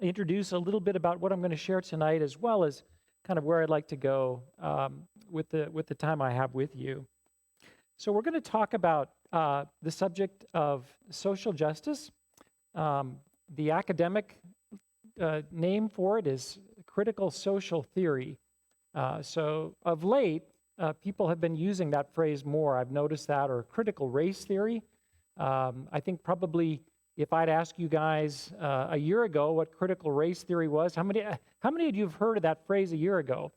introduce a little bit about what I'm going to share tonight, as well as kind of where I'd like to go with the time I have with you. So we're going to talk about the subject of social justice. The academic name for it is critical social theory. So of late, people have been using that phrase more. I've noticed that, or critical race theory. I think probably if I'd ask you guys a year ago what critical race theory was, how many of you have heard of that phrase a year ago?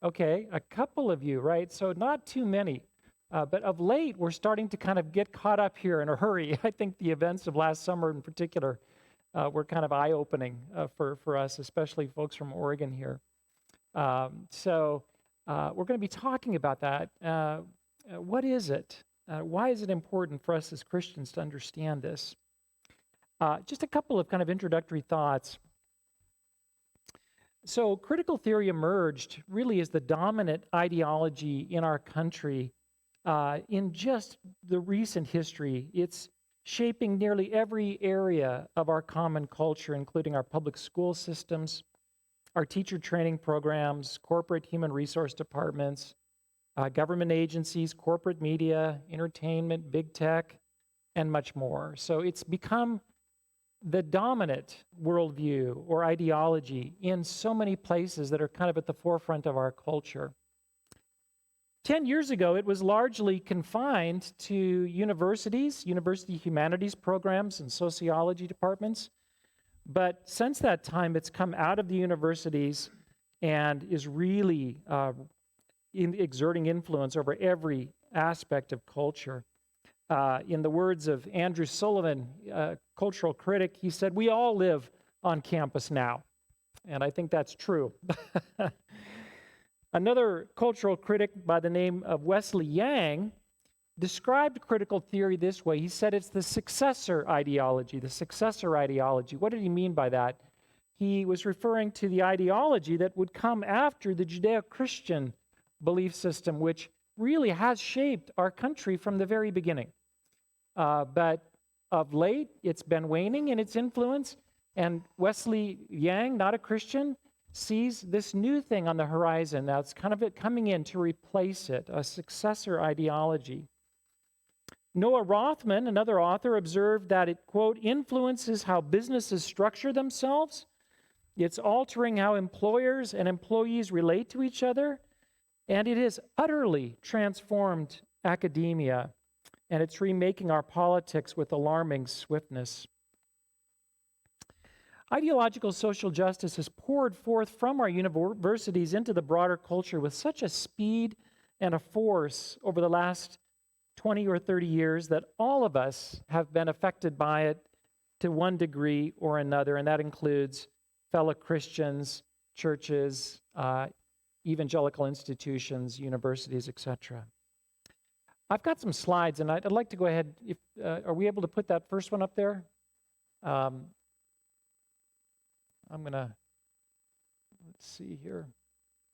Okay, a couple of you, right? So not too many. But of late, we're starting to kind of get caught up here in a hurry. I think the events of last summer in particular were kind of eye-opening for us, especially folks from Oregon here. So we're going to be talking about that. What is it? Why is it important for us as Christians to understand this? Just a couple of kind of introductory thoughts. So critical theory emerged really as the dominant ideology in our country in just the recent history. It's shaping nearly every area of our common culture, including our public school systems, our teacher training programs, corporate human resource departments, government agencies, corporate media, entertainment, big tech, and much more. So it's become the dominant worldview or ideology in so many places that are kind of at the forefront of our culture. 10 years ago, it was largely confined to universities, university humanities programs, and sociology departments. But since that time, it's come out of the universities and is really exerting influence over every aspect of culture. In the words of Andrew Sullivan, cultural critic, he said, "We all live on campus now." And I think that's true. Another cultural critic by the name of Wesley Yang described critical theory this way. He said it's the successor ideology, the successor ideology. What did he mean by that? He was referring to the ideology that would come after the Judeo-Christian belief system, which really has shaped our country from the very beginning. But of late, it's been waning in its influence, and Wesley Yang, not a Christian, sees this new thing on the horizon. Now it's kind of it coming in to replace it, a successor ideology. Noah Rothman, another author, observed that it, quote, influences how businesses structure themselves. It's altering how employers and employees relate to each other, and it has utterly transformed academia, and it's remaking our politics with alarming swiftness. Ideological social justice has poured forth from our universities into the broader culture with such a speed and a force over the last 20 or 30 years that all of us have been affected by it to one degree or another, and that includes fellow Christians, churches, evangelical institutions, universities, etc. I've got some slides, and I'd like to go ahead. Are we able to put that first one up there? I'm going to, let's see here.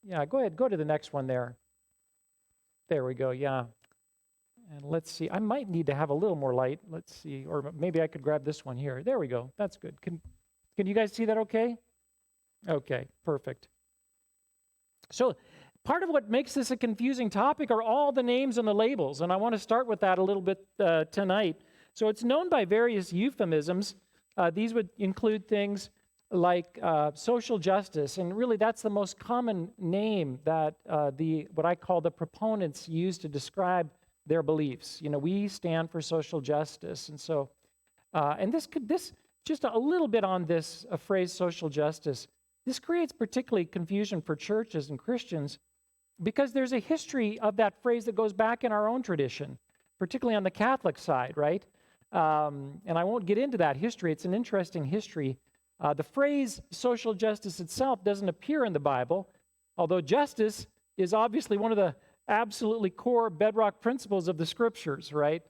Yeah, go ahead. Go to the next one there. There we go, yeah. And let's see. I might need to have a little more light. Let's see. Or maybe I could grab this one here. There we go. That's good. Can you guys see that okay? Okay, perfect. So part of what makes this a confusing topic are all the names and the labels, and I want to start with that a little bit tonight. So it's known by various euphemisms. These would include things like social justice, and really that's the most common name that what I call the proponents use to describe their beliefs. You know, we stand for social justice, and so and this just a little bit on this phrase social justice. This creates particularly confusion for churches and Christians because there's a history of that phrase that goes back in our own tradition, particularly on the Catholic side, right? And I won't get into that history. It's an interesting history. The phrase social justice itself doesn't appear in the Bible, although justice is obviously one of the absolutely core bedrock principles of the Scriptures, right?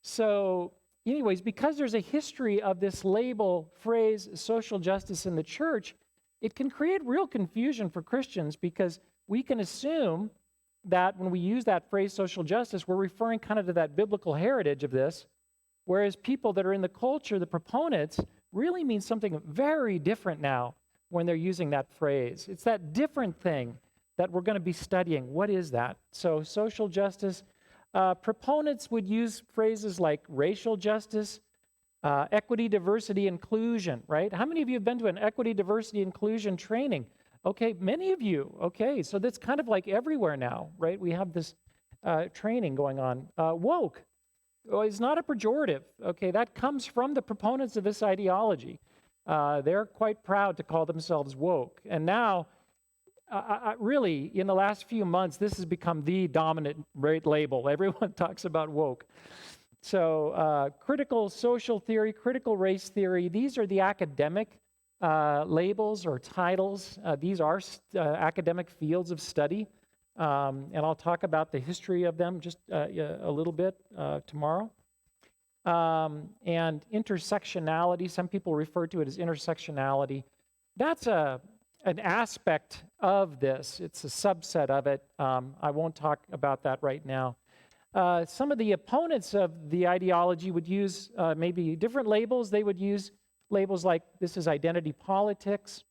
So anyways, because there's a history of this label phrase social justice in the church, it can create real confusion for Christians because we can assume that when we use that phrase social justice, we're referring kind of to that biblical heritage of this, whereas people that are in the culture, the proponents, really means something very different now when they're using that phrase. It's that different thing that we're going to be studying. What is that? So social justice, proponents would use phrases like racial justice, equity, diversity, inclusion, right? How many of you have been to an equity, diversity, inclusion training? Okay, many of you. Okay, so that's kind of like everywhere now, right? We have this training going on. Woke is not a pejorative. Okay, that comes from the proponents of this ideology. They're quite proud to call themselves woke. And now, really, in the last few months, this has become the dominant label. Everyone talks about woke. So critical social theory, critical race theory, these are the academic labels or titles. These are academic fields of study. And I'll talk about the history of them just a little bit tomorrow. And intersectionality, some people refer to it as intersectionality. That's an aspect of this. It's a subset of it. I won't talk about that right now. Some of the opponents of the ideology would use maybe different labels. They would use labels like this is identity politics,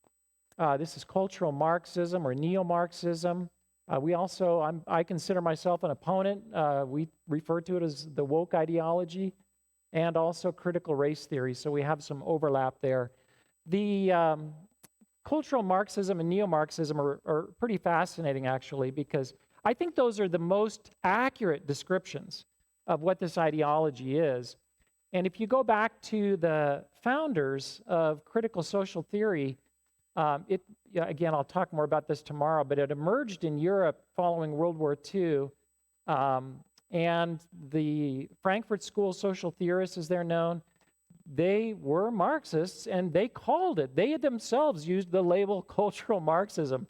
this is cultural Marxism or neo-Marxism. I consider myself an opponent. We refer to it as the woke ideology and also critical race theory. So we have some overlap there. The cultural Marxism and neo-Marxism are pretty fascinating, actually, because I think those are the most accurate descriptions of what this ideology is. And if you go back to the founders of critical social theory, again, I'll talk more about this tomorrow, but it emerged in Europe following World War II. And the Frankfurt School social theorists, as they're known, they were Marxists, and they called it. They themselves used the label cultural Marxism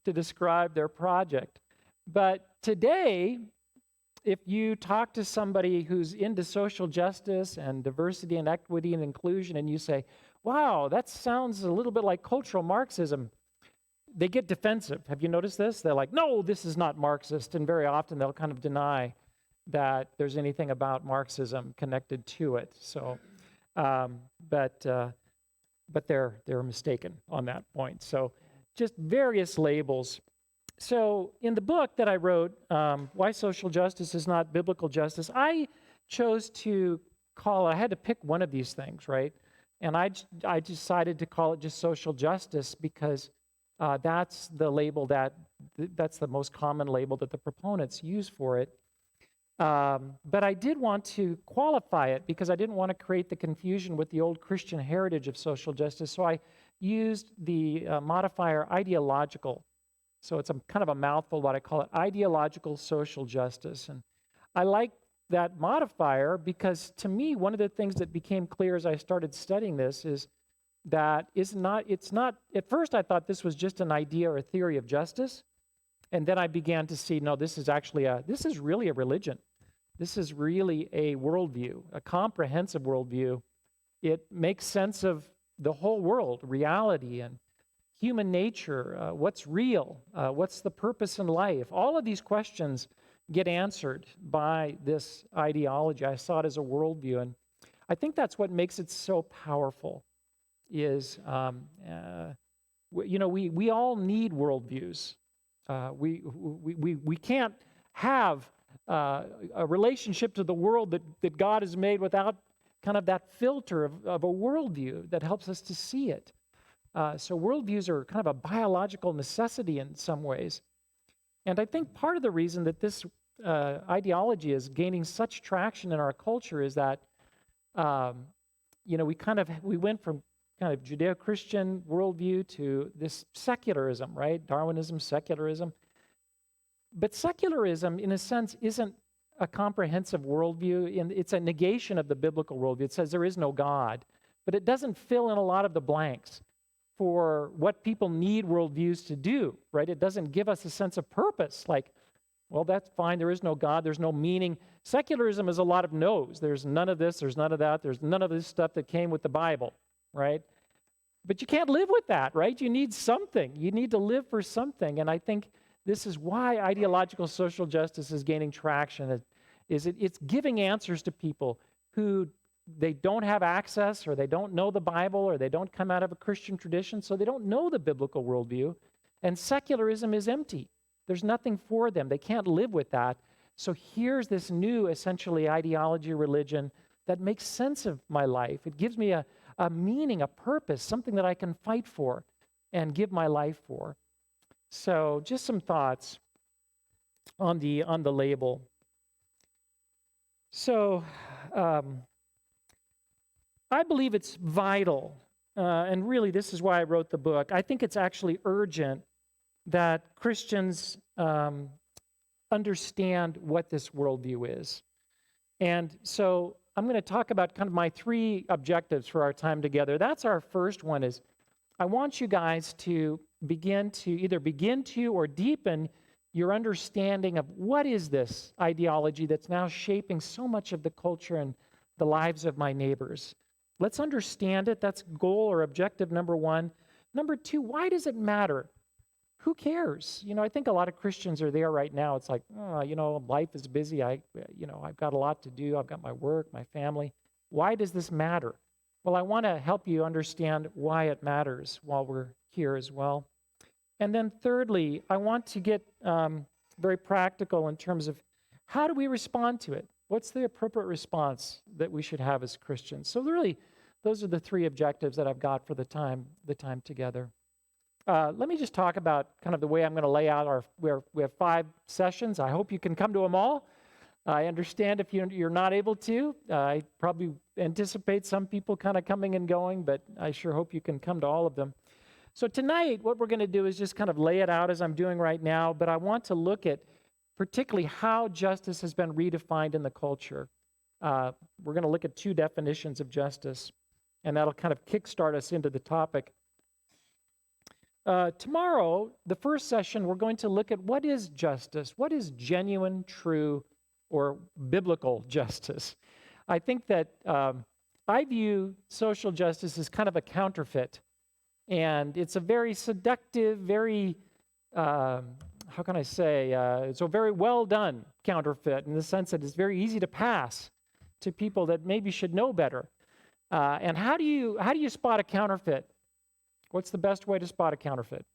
to describe their project. But today, if you talk to somebody who's into social justice and diversity and equity and inclusion, and you say, wow, that sounds a little bit like cultural Marxism, they get defensive. Have you noticed this? They're like, no, this is not Marxist. And very often they'll kind of deny that there's anything about Marxism connected to it. So, but they're mistaken on that point. So just various labels. So in the book that I wrote, Why Social Justice is Not Biblical Justice, I chose to I had to pick one of these things, right? And I decided to call it just social justice because that's the label that's the most common label that the proponents use for it. But I did want to qualify it because I didn't want to create the confusion with the old Christian heritage of social justice. So I used the modifier ideological. So it's kind of a mouthful, but I call it ideological social justice. And I like that modifier because to me, one of the things that became clear as I started studying this is that it's not, at first I thought this was just an idea or a theory of justice. And then I began to see, no, this is really a religion. This is really a worldview, a comprehensive worldview. It makes sense of the whole world, reality and human nature, what's real, what's the purpose in life. All of these questions get answered by this ideology. I saw it as a worldview, and I think that's what makes it so powerful is, we all need worldviews. We can't have a relationship to the world that God has made without kind of that filter of a worldview that helps us to see it. So worldviews are kind of a biological necessity in some ways. And I think part of the reason that this ideology is gaining such traction in our culture is that, we went from kind of Judeo-Christian worldview to this secularism, right? Darwinism, secularism. But secularism, in a sense, isn't a comprehensive worldview. It's a negation of the biblical worldview. It says there is no God, but it doesn't fill in a lot of the blanks for what people need worldviews to do, right? It doesn't give us a sense of purpose, like, well, that's fine, there is no God, there's no meaning. Secularism is a lot of no's. There's none of this, there's none of that, there's none of this stuff that came with the Bible, right? But you can't live with that, right? You need something. You need to live for something. And I think this is why ideological social justice is gaining traction. It's giving answers to people who they don't have access, or they don't know the Bible, or they don't come out of a Christian tradition, so they don't know the biblical worldview. And secularism is empty. There's nothing for them. They can't live with that. So here's this new, essentially, ideology, religion that makes sense of my life. It gives me a meaning, a purpose, something that I can fight for and give my life for. So just some thoughts on the label. So I believe it's vital, and really this is why I wrote the book. I think it's actually urgent that Christians understand what this worldview is. And so I'm going to talk about kind of my 3 objectives for our time together. That's our first one, is I want you guys to begin to or deepen your understanding of what is this ideology that's now shaping so much of the culture and the lives of my neighbors. Let's understand it. That's goal or objective number 1. Number 2, why does it matter? Who cares? I think a lot of Christians are there right now. It's like, life is busy. I've got a lot to do. I've got my work, my family. Why does this matter? Well, I want to help you understand why it matters while we're here as well. And then thirdly, I want to get very practical in terms of how do we respond to it? What's the appropriate response that we should have as Christians? So really, those are the 3 objectives that I've got for the time together. Let me just talk about kind of the way I'm going to lay out we have 5 sessions. I hope you can come to them all. I understand if you're not able to. I probably anticipate some people kind of coming and going, but I sure hope you can come to all of them. So tonight, what we're going to do is just kind of lay it out as I'm doing right now, but I want to look at particularly how justice has been redefined in the culture. We're going to look at 2 definitions of justice, and that'll kind of kickstart us into the topic. Tomorrow, the first session, we're going to look at what is justice, what is genuine, true, or biblical justice. I think that I view social justice as kind of a counterfeit, and it's a very seductive, very, how can I say, it's a very well done counterfeit in the sense that it's very easy to pass to people that maybe should know better. And how do you spot a counterfeit? What's the best way to spot a counterfeit?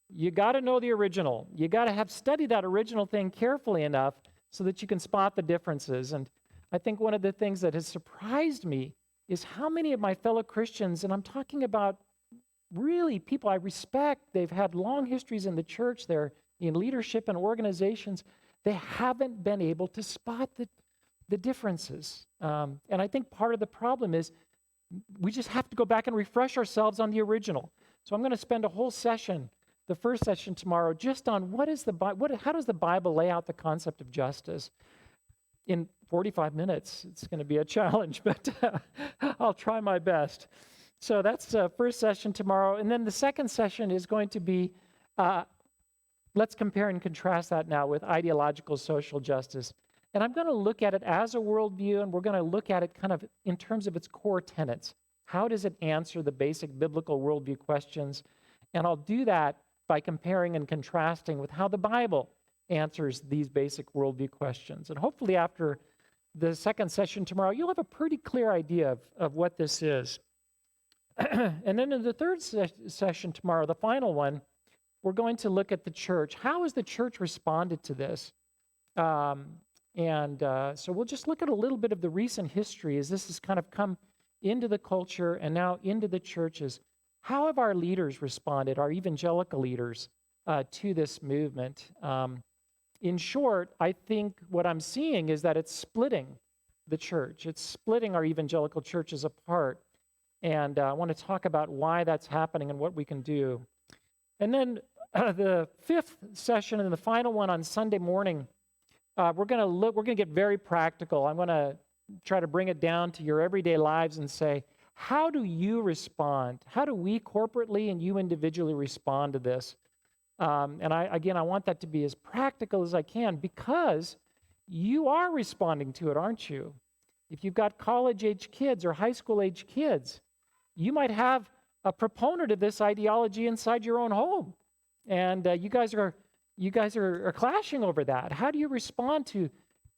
You got to know the original. You got to have studied that original thing carefully enough so that you can spot the differences. And I think one of the things that has surprised me is how many of my fellow Christians, and I'm talking about really people I respect, they've had long histories in the church, they're in leadership and organizations, they haven't been able to spot the differences. And I think part of the problem is we just have to go back and refresh ourselves on the original. So I'm going to spend a whole session, the first session tomorrow, just on how does the Bible lay out the concept of justice? In 45 minutes, it's going to be a challenge, but I'll try my best. So that's the first session tomorrow. And then the second session is going to be, let's compare and contrast that now with ideological social justice. And I'm going to look at it as a worldview, and we're going to look at it kind of in terms of its core tenets. How does it answer the basic biblical worldview questions? And I'll do that by comparing and contrasting with how the Bible answers these basic worldview questions. And hopefully after the second session tomorrow, you'll have a pretty clear idea of what this is. And then in the third session tomorrow, the final one, we're going to look at the church. How has the church responded to this? So we'll just look at a little bit of the recent history as this has kind of come into the culture and now into the churches. How have our leaders responded, our evangelical leaders, to this movement? In short, I think what I'm seeing is that it's splitting the church. It's splitting our evangelical churches apart. And I want to talk about why that's happening and what we can do. And then the fifth session and the final one on Sunday morning, we're going to get very practical. I'm going to try to bring it down to your everyday lives and say, how do you respond? How do we corporately and you individually respond to this? And I want that to be as practical as I can because you are responding to it, aren't you? If you've got college-age kids or high school-age kids, you might have a proponent of this ideology inside your own home, and you guys are clashing over that. How do you respond to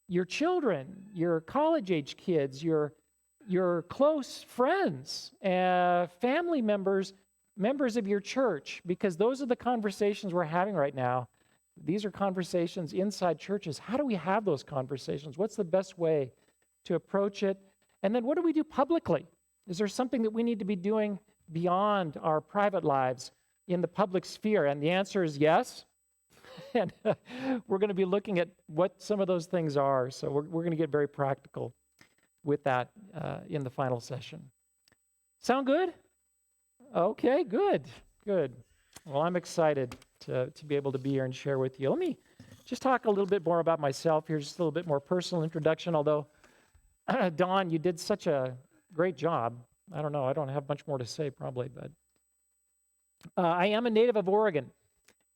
your children, your college-age kids, your your close friends, family members, members of your church, because those are the conversations we're having right now. These are conversations inside churches. How do we have those conversations? What's the best way to approach it? And then what do we do publicly? Is there something that we need to be doing beyond our private lives in the public sphere? And the answer is yes. And we're going to be looking at what some of those things are. So we're going to get very practical with that in the final session. Sound good? Okay, good. Well, I'm excited to be able to be here and share with you. Let me just talk a little bit more about myself here, just a little bit more personal introduction, although, Don, you did such a great job. I don't know, I don't have much more to say probably, but I am a native of Oregon.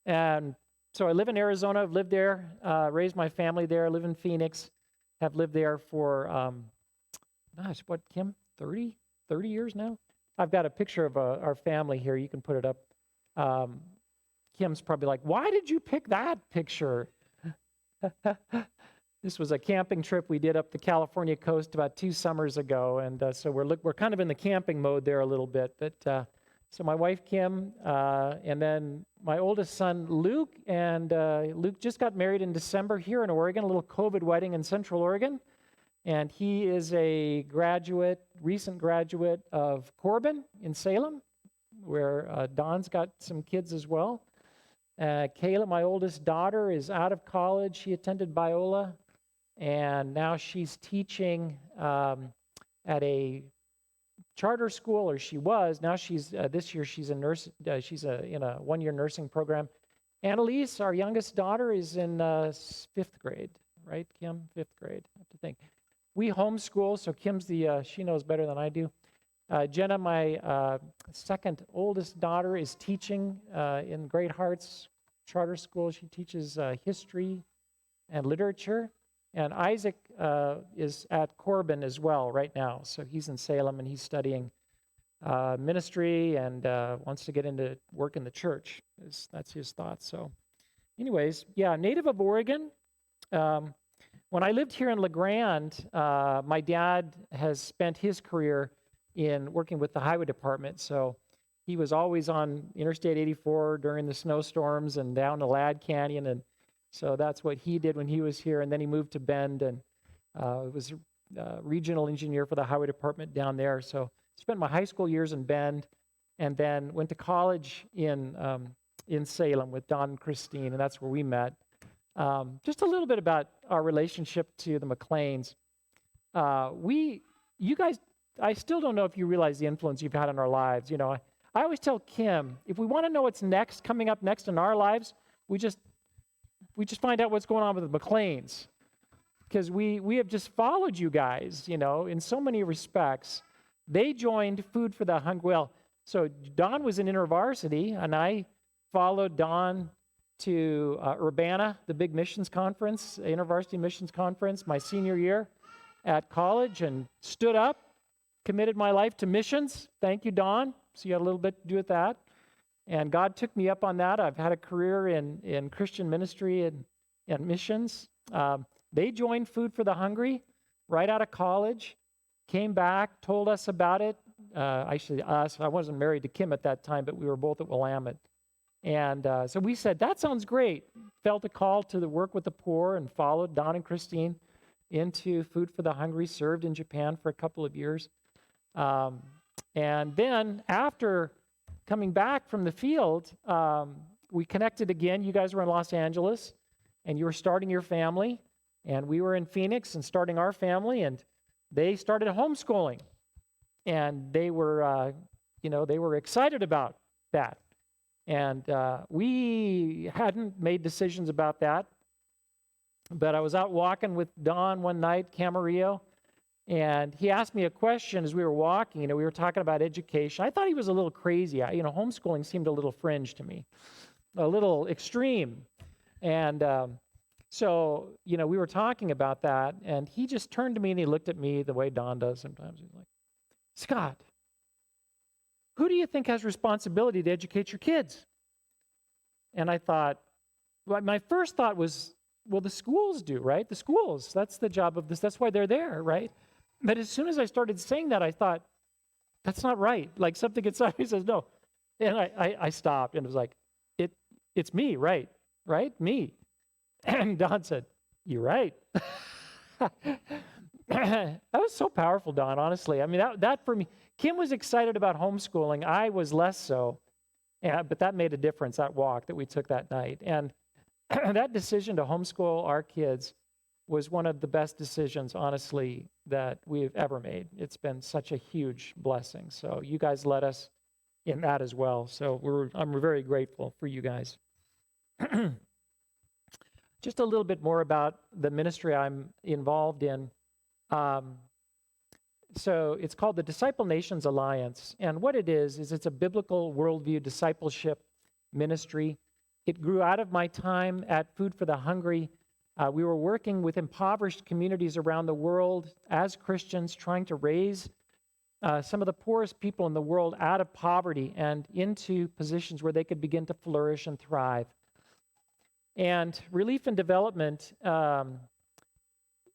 And so I live in Arizona. I've lived there, raised my family there, live in Phoenix, have lived there for, Kim, 30 years now? I've got a picture of our family here. You can put it up. Kim's probably like, why did you pick that picture? This was a camping trip we did up the California coast about 2 summers ago, and so we're kind of in the camping mode there a little bit. But so my wife Kim, and then my oldest son Luke, and Luke just got married in December here in Oregon, a little COVID wedding in Central Oregon, and he is a recent graduate of Corbin in Salem, where Don's got some kids as well. Kayla, my oldest daughter, is out of college. She attended Biola, and now she's teaching at a charter school, or she was. Now she's this year she's a nurse. She's in a 1-year nursing program. Annalise, our youngest daughter, is in 5th grade, right, Kim? 5th grade, I have to think. We homeschool, so Kim's she knows better than I do. Jenna, my second oldest daughter, is teaching in Great Hearts Charter School. She teaches history and literature. And Isaac is at Corbin as well right now. So he's in Salem, and he's studying ministry and wants to get into work in the church. That's his thoughts. So anyways, yeah, native of Oregon. When I lived here in La Grande, my dad has spent his career in working with the highway department. So he was always on Interstate 84 during the snowstorms and down to Ladd Canyon. And so that's what he did when he was here. And then he moved to Bend and was a regional engineer for the highway department down there. So spent my high school years in Bend, and then went to college in Salem with Don and Christine, and that's where we met. Just a little bit about our relationship to the McLeans. You guys, I still don't know if you realize the influence you've had on our lives. You know, I always tell Kim, if we want to know what's coming up next in our lives, we just find out what's going on with the McLeans, because we have just followed you guys, you know, in so many respects. They joined Food for the Hungry. Well, so Don was in InterVarsity, and I followed Don to Urbana, the big missions conference, InterVarsity missions conference, my senior year at college, and stood up, committed my life to missions. Thank you, Don. So you had a little bit to do with that. And God took me up on that. I've had a career in Christian ministry and missions. They joined Food for the Hungry right out of college, came back, told us about it. Actually, us. I wasn't married to Kim at that time, but we were both at Willamette. And so we said, that sounds great. Felt a call to the work with the poor and followed Don and Christine into Food for the Hungry, served in Japan for a couple of years. And then after coming back from the field, we connected again. You guys were in Los Angeles, and you were starting your family. And we were in Phoenix and starting our family, and they started homeschooling. And they were, they were excited about that. And we hadn't made decisions about that. But I was out walking with Don one night, Camarillo, and he asked me a question as we were walking. We were talking about education. I thought he was a little crazy. Homeschooling seemed a little fringe to me, a little extreme. And so, we were talking about that, and he just turned to me and he looked at me the way Don does sometimes. He's like, Scott, who do you think has responsibility to educate your kids? And I thought, my first thought was, well, the schools do, right? The schools, that's the job of this. That's why they're there, right? But as soon as I started saying that, I thought, that's not right. Like something inside me says, no. And I stopped and it was like, it's me, right? Right? Me. And Don said, you're right. That was so powerful, Don, honestly. I mean, that for me, Kim was excited about homeschooling. I was less so. But that made a difference, that walk that we took that night. And that decision to homeschool our kids was one of the best decisions, honestly, that we've ever made. It's been such a huge blessing. So you guys led us in that as well. So I'm very grateful for you guys. Just a little bit more about the ministry I'm involved in. So it's called the Disciple Nations Alliance. And what it is it's a biblical worldview discipleship ministry. It grew out of my time at Food for the Hungry. We were working with impoverished communities around the world as Christians, trying to raise some of the poorest people in the world out of poverty and into positions where they could begin to flourish and thrive. And relief and development,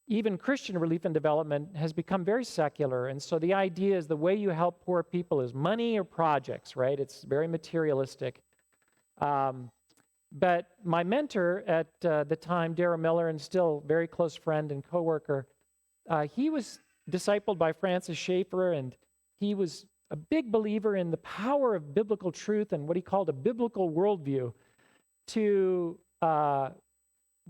even Christian relief and development, has become very secular. And so the idea is the way you help poor people is money or projects, right? It's very materialistic. But my mentor at the time, Dara Miller, and still very close friend and coworker, he was discipled by Francis Schaeffer, and he was a big believer in the power of biblical truth and what he called a biblical worldview to,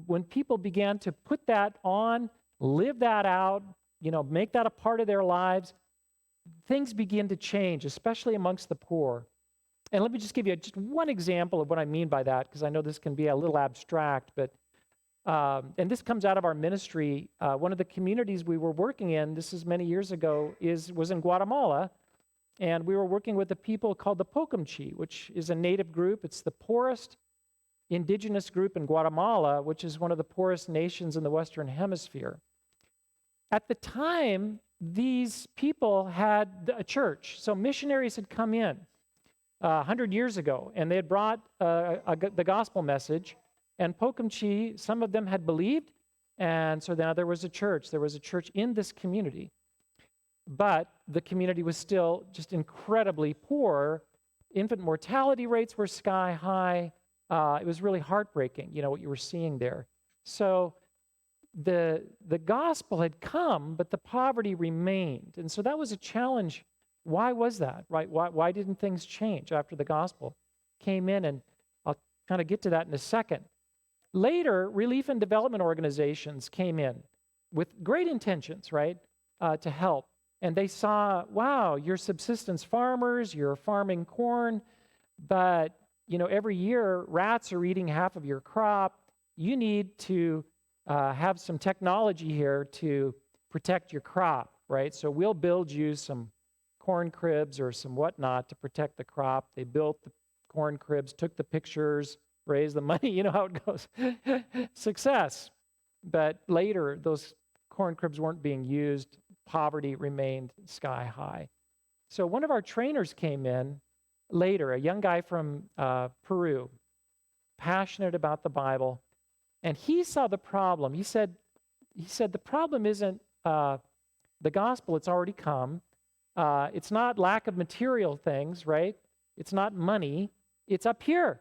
when people began to put that on, live that out, make that a part of their lives, things begin to change, especially amongst the poor. And let me just give you just one example of what I mean by that, because I know this can be a little abstract, but and this comes out of our ministry. One of the communities we were working in, this is many years ago, was in Guatemala, and we were working with a people called the Pocumchi, which is a native group. It's the poorest indigenous group in Guatemala, which is one of the poorest nations in the Western Hemisphere. At the time, these people had a church, so missionaries had come in 100 years ago, and they had brought the gospel message, and Pocumchi, some of them had believed, and so now there was a church. There was a church in this community, but the community was still just incredibly poor. Infant mortality rates were sky high. It was really heartbreaking, what you were seeing there. So the gospel had come, but the poverty remained, and so that was a challenge. Why was that, right? Why didn't things change after the gospel came in? And I'll kind of get to that in a second. Later, relief and development organizations came in with great intentions, right, to help. And they saw, wow, you're subsistence farmers, you're farming corn, but, every year rats are eating half of your crop. You need to have some technology here to protect your crop, right? So we'll build you some corn cribs or some whatnot to protect the crop. They built the corn cribs, took the pictures, raised the money. You know how it goes. Success. But later, those corn cribs weren't being used. Poverty remained sky high. So one of our trainers came in later, a young guy from Peru, passionate about the Bible, and he saw the problem. He said the problem isn't the gospel, it's already come. It's not lack of material things, right? It's not money. It's up here.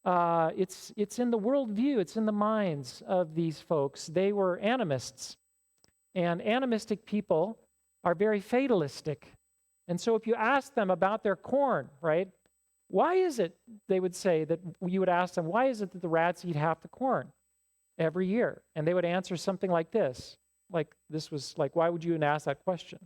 It's in the worldview. It's in the minds of these folks. They were animists. And animistic people are very fatalistic. And so if you ask them about their corn, right, why is it, they would say, that you would ask them, why is it that the rats eat half the corn every year? And they would answer something like this. Why would you even ask that question?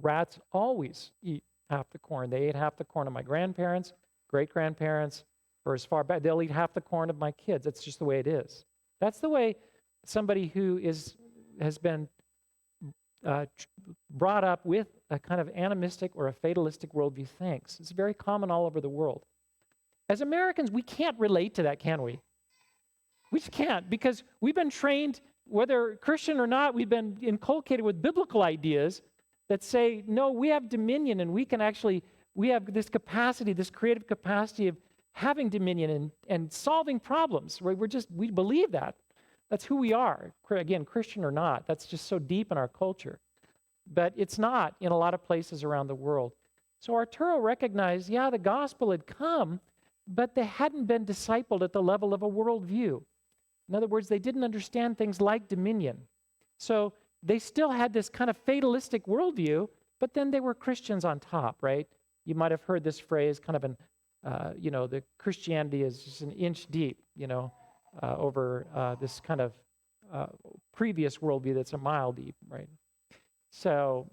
Rats always eat half the corn. They ate half the corn of my grandparents, great-grandparents, or as far back. They'll eat half the corn of my kids. That's just the way it is. That's the way somebody who has been brought up with a kind of animistic or a fatalistic worldview thinks. It's very common all over the world. As Americans, we can't relate to that, can we? We just can't, because we've been trained, whether Christian or not, we've been inculcated with biblical ideas that say, no, we have dominion, and we have this capacity, this creative capacity of having dominion and solving problems. Right? We believe that. That's who we are. Again, Christian or not, that's just so deep in our culture. But it's not in a lot of places around the world. So Arturo recognized, yeah, the gospel had come, but they hadn't been discipled at the level of a worldview. In other words, they didn't understand things like dominion. So they still had this kind of fatalistic worldview, but then they were Christians on top, right? You might have heard this phrase, kind of the Christianity is just an inch deep, over this kind of previous worldview that's a mile deep, right? So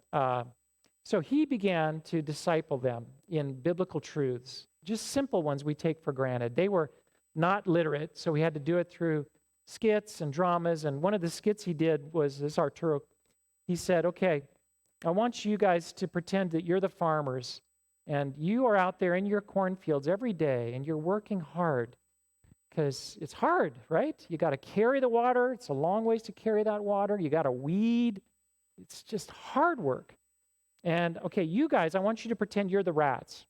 he began to disciple them in biblical truths, just simple ones we take for granted. They were not literate, so we had to do it through skits and dramas. And one of the skits he did was this, Arturo. He said, okay, I want you guys to pretend that you're the farmers, and you are out there in your cornfields every day, and you're working hard, because it's hard, right? You got to carry the water. It's a long ways to carry that water. You got to weed. It's just hard work. And okay, you guys, I want you to pretend you're the rats.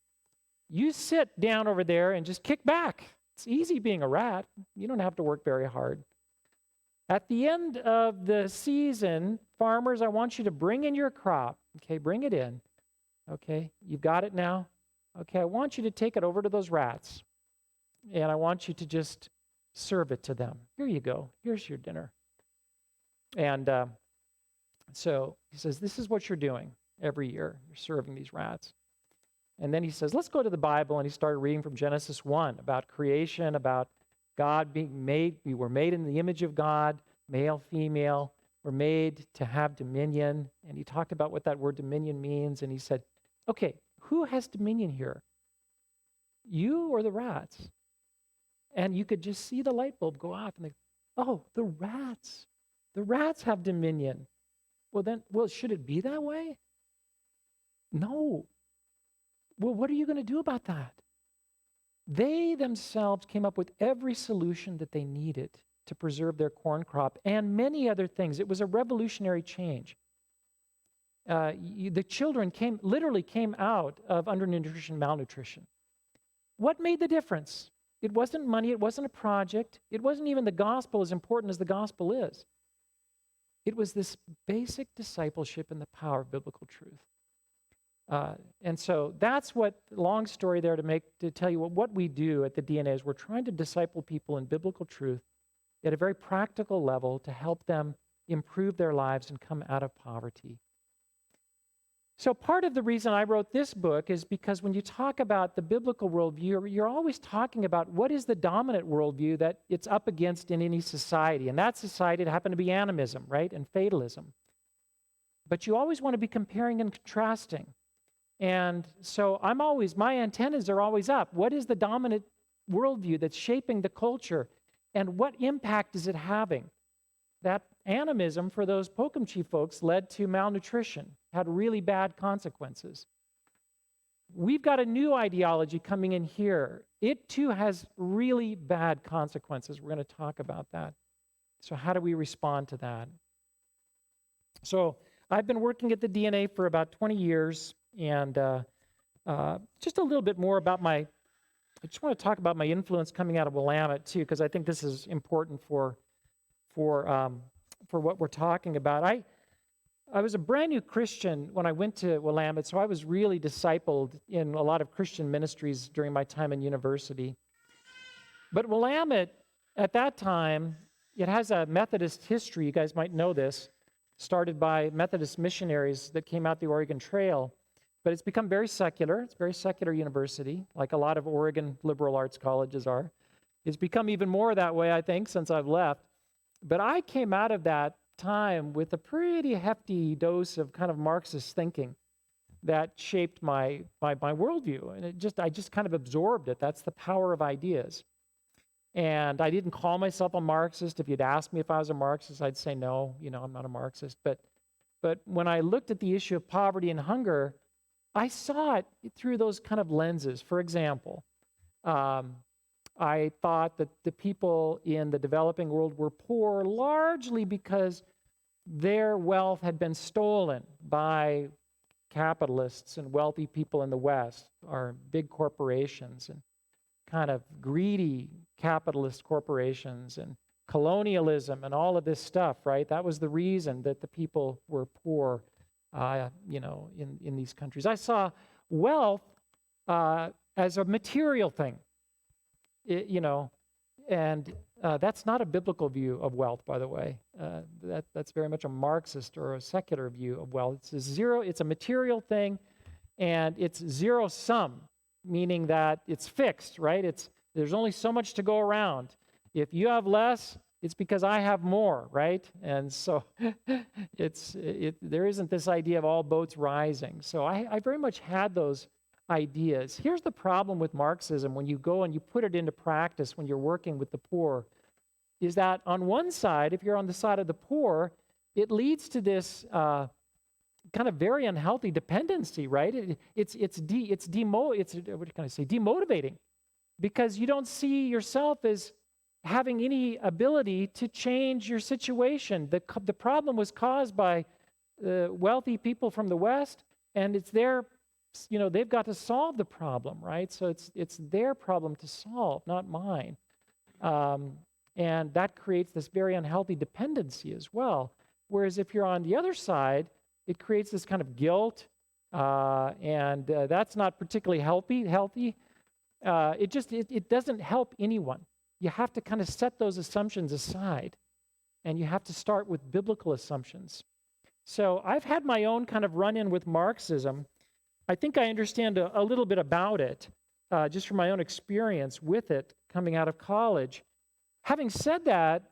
You sit down over there and just kick back. It's easy being a rat. You don't have to work very hard. At the end of the season, farmers, I want you to bring in your crop. Okay, bring it in. Okay, you've got it now. Okay, I want you to take it over to those rats. And I want you to just serve it to them. Here you go. Here's your dinner. And so he says, this is what you're doing every year. You're serving these rats. And then he says, let's go to the Bible. And he started reading from Genesis 1 about creation, about God being made. We were made in the image of God, male, female. We're made to have dominion. And he talked about what that word dominion means. And he said, okay, who has dominion here? You or the rats? And you could just see the light bulb go off. And they, oh, the rats. The rats have dominion. Well, should it be that way? No. Well, what are you going to do about that? They themselves came up with every solution that they needed to preserve their corn crop and many other things. It was a revolutionary change. The children literally came out of undernutrition, malnutrition. What made the difference? It wasn't money. It wasn't a project. It wasn't even the gospel, as important as the gospel is. It was this basic discipleship in the power of biblical truth. And so that's what, long story there to tell you what we do at the DNA is we're trying to disciple people in biblical truth at a very practical level to help them improve their lives and come out of poverty. So part of the reason I wrote this book is because when you talk about the biblical worldview, you're always talking about what is the dominant worldview that it's up against in any society. And that society happened to be animism, right, and fatalism. But you always want to be comparing and contrasting. And so my antennas are always up. What is the dominant worldview that's shaping the culture? And what impact is it having? That animism for those Pokumchi folks led to malnutrition, had really bad consequences. We've got a new ideology coming in here. It too has really bad consequences. We're going to talk about that. So how do we respond to that? So I've been working at the DNA for about 20 years, and just a little bit more about I just want to talk about my influence coming out of Willamette too, because I think this is important for what we're talking about. I was a brand new Christian when I went to Willamette, so I was really discipled in a lot of Christian ministries during my time in university. But Willamette, at that time, it has a Methodist history. You guys might know this, started by Methodist missionaries that came out the Oregon Trail. But it's become very secular. It's a very secular university, like a lot of Oregon liberal arts colleges are. It's become even more that way, I think, since I've left. But I came out of that time with a pretty hefty dose of kind of Marxist thinking that shaped my worldview. And I just kind of absorbed it. That's the power of ideas. And I didn't call myself a Marxist. If you'd asked me if I was a Marxist, I'd say no, I'm not a Marxist. But when I looked at the issue of poverty and hunger, I saw it through those kind of lenses. For example, I thought that the people in the developing world were poor largely because their wealth had been stolen by capitalists and wealthy people in the West, or big corporations and kind of greedy capitalist corporations. And colonialism and all of this stuff, right? That was the reason that the people were poor, in these countries. I saw wealth as a material thing, and that's not a biblical view of wealth, by the way. That's very much a Marxist or a secular view of wealth. It's a material thing, and it's zero sum, meaning that it's fixed, right? There's only so much to go around. If you have less, it's because I have more, right? And so there isn't this idea of all boats rising. So I very much had those ideas. Here's the problem with Marxism when you go and you put it into practice when you're working with the poor, is that on one side, if you're on the side of the poor, it leads to this kind of very unhealthy dependency, right? It's demotivating, because you don't see yourself as having any ability to change your situation. The problem was caused by wealthy people from the West, and it's their, they've got to solve the problem, right? So it's their problem to solve, not mine. And that creates this very unhealthy dependency as well. Whereas if you're on the other side, it creates this kind of guilt, and that's not particularly healthy. It doesn't help anyone. You have to kind of set those assumptions aside, and you have to start with biblical assumptions. So I've had my own kind of run-in with Marxism. I think I understand a little bit about it, just from my own experience with it coming out of college. Having said that,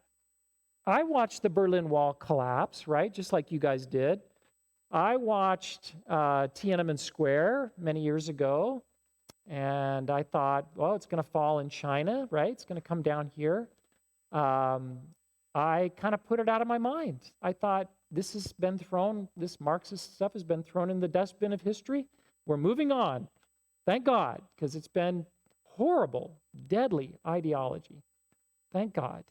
I watched the Berlin Wall collapse, right, just like you guys did. I watched Tiananmen Square many years ago, and I thought, well, it's going to fall in China, right? It's going to come down here. I kind of put it out of my mind. I thought, this Marxist stuff has been thrown in the dustbin of history. We're moving on. Thank God, because it's been horrible, deadly ideology. Thank God.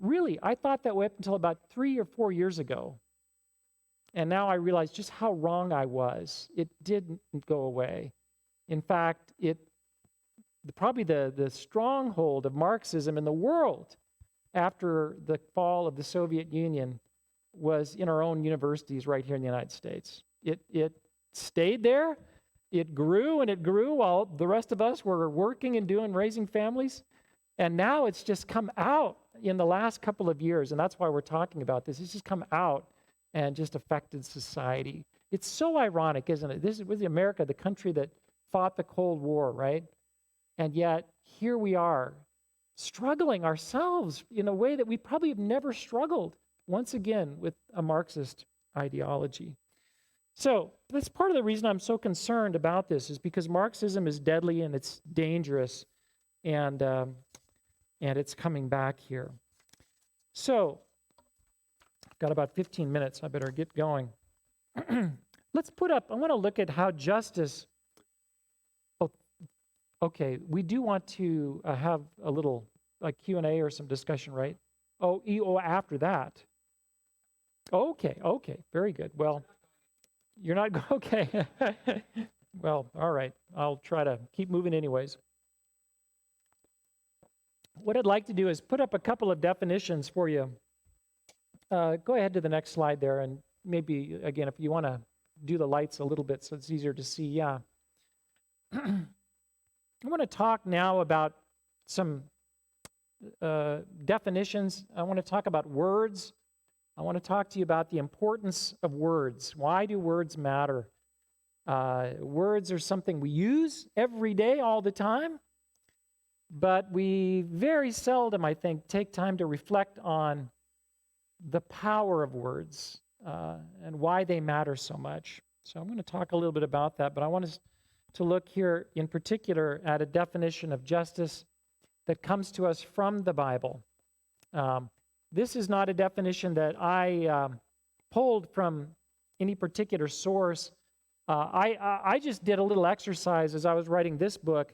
Really, I thought that way up until about 3 or 4 years ago. And now I realize just how wrong I was. It didn't go away. In fact, probably the stronghold of Marxism in the world after the fall of the Soviet Union was in our own universities right here in the United States. It stayed there. It grew and it grew while the rest of us were working and raising families. And now it's just come out in the last couple of years, and that's why we're talking about this. It's just come out and just affected society. It's so ironic, isn't it? This was America, the country that fought the Cold War, right? And yet, here we are, struggling ourselves in a way that we probably have never struggled, once again, with a Marxist ideology. So, that's part of the reason I'm so concerned about this, is because Marxism is deadly and it's dangerous, and it's coming back here. So, I've got about 15 minutes. I better get going. Let's I want to look at how justice. Okay, we do want to have a little Q&A or some discussion, right? After that. Okay, very good. Well, you're not, okay. Well, all right. I'll try to keep moving anyways. What I'd like to do is put up a couple of definitions for you. Go ahead to the next slide there, and maybe, again, if you want to do the lights a little bit so it's easier to see, yeah. I want to talk now about some definitions. I want to talk about words. I want to talk to you about the importance of words. Why do words matter? Words are something we use every day, all the time, but we very seldom, I think, take time to reflect on the power of words and why they matter so much. So I'm going to talk a little bit about that, but I want to look here in particular at a definition of justice that comes to us from the Bible. This is not a definition that I pulled from any particular source. I just did a little exercise as I was writing this book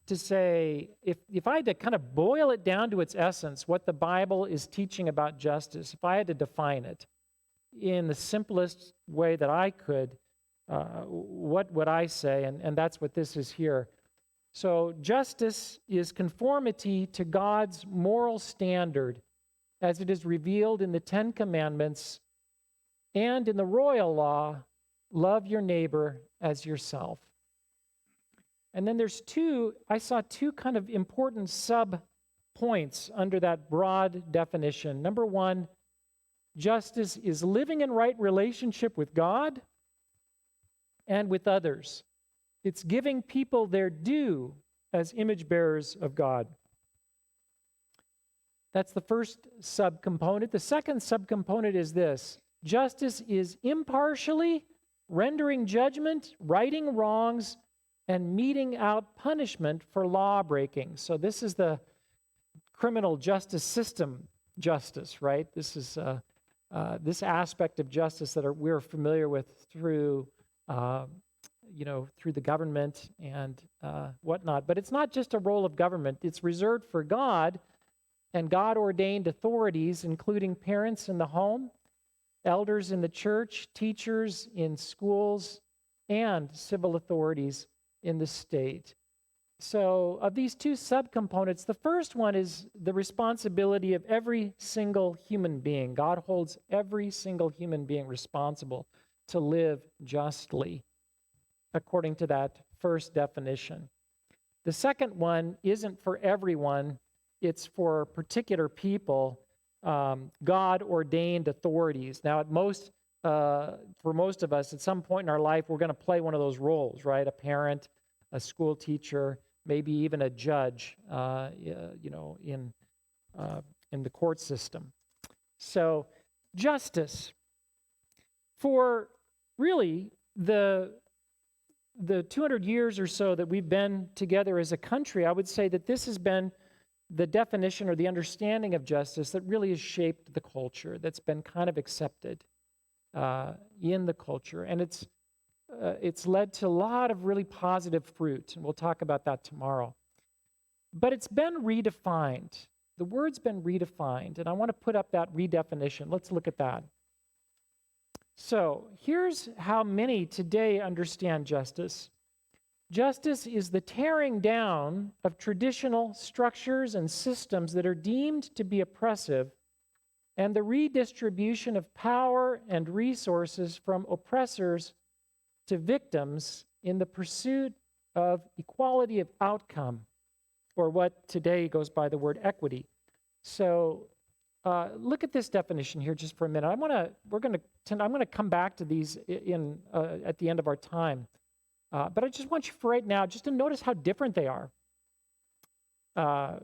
to say, if I had to kind of boil it down to its essence, what the Bible is teaching about justice, if I had to define it in the simplest way that I could, what would I say? And that's what this is here. So justice is conformity to God's moral standard as it is revealed in the Ten Commandments and in the royal law, love your neighbor as yourself. And then I saw two kind of important sub-points under that broad definition. Number one, justice is living in right relationship with God and with others. It's giving people their due as image bearers of God. That's the first subcomponent. The second subcomponent is this: justice is impartially rendering judgment, righting wrongs, and meting out punishment for law breaking. So this is the criminal justice system justice, right? This is this aspect of justice that we're familiar with through the government and whatnot. But it's not just a role of government. It's reserved for God and God-ordained authorities, including parents in the home, elders in the church, teachers in schools, and civil authorities in the state. So of these two subcomponents, the first one is the responsibility of every single human being. God holds every single human being responsible to live justly, according to that first definition. The second one isn't for everyone. It's for particular people, God-ordained authorities. Now, for most of us, at some point in our life, we're going to play one of those roles, right? A parent, a school teacher, maybe even a judge, in the court system. So, justice. For really the 200 years or so that we've been together as a country, I would say that this has been the definition or the understanding of justice that really has shaped the culture, that's been kind of accepted in the culture. And it's led to a lot of really positive fruit, and we'll talk about that tomorrow. But it's been redefined. The word's been redefined, and I want to put up that redefinition. Let's look at that. So here's how many today understand justice. Justice is the tearing down of traditional structures and systems that are deemed to be oppressive, and the redistribution of power and resources from oppressors to victims in the pursuit of equality of outcome, or what today goes by the word equity. So look at this definition here just for a minute. I'm going to come back to these at the end of our time. But I just want you for right now just to notice how different they are.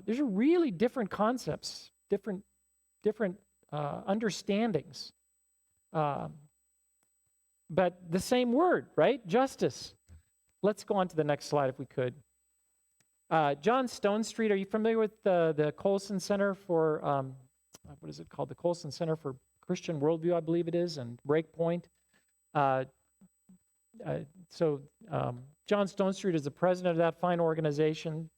These are really different concepts, different understandings. But the same word, right? Justice. Let's go on to the next slide if we could. John Stone Street, are you familiar with the Colson Center for, what is it called? The Colson Center for Christian Worldview, I believe it is, and Breakpoint. So John Stone Street is the president of that fine organization,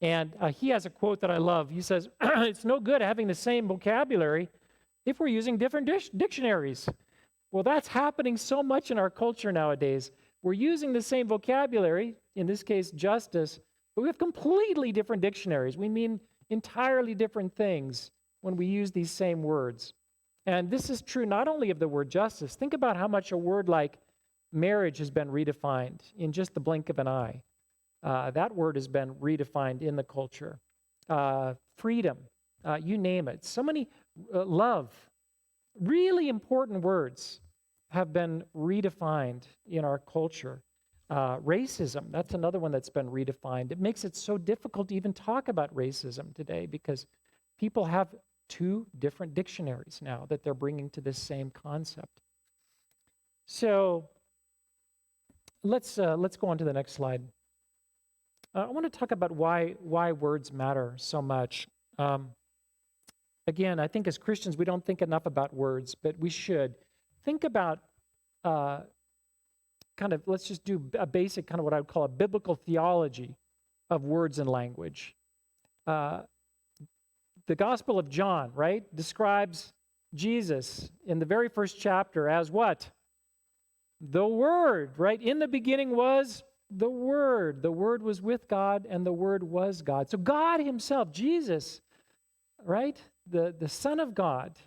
and he has a quote that I love. He says, "It's no good having the same vocabulary if we're using different dictionaries." Well, that's happening so much in our culture nowadays. We're using the same vocabulary, in this case justice, but we have completely different dictionaries. We mean entirely different things when we use these same words. And this is true not only of the word justice. Think about how much a word like marriage has been redefined in just the blink of an eye. That word has been redefined in the culture. Freedom, you name it. So many, love, really important words have been redefined in our culture. Racism, that's another one that's been redefined. It makes it so difficult to even talk about racism today because people have two different dictionaries now that they're bringing to this same concept. So let's go on to the next slide. I want to talk about why words matter so much. Again, I think as Christians we don't think enough about words, but we should. Think about let's just do a basic kind of what I would call a biblical theology of words and language. The Gospel of John, right, describes Jesus in the very first chapter as what? The Word, right? In the beginning was the Word. The Word was with God, and the Word was God. So God himself, Jesus, right? The Son of God,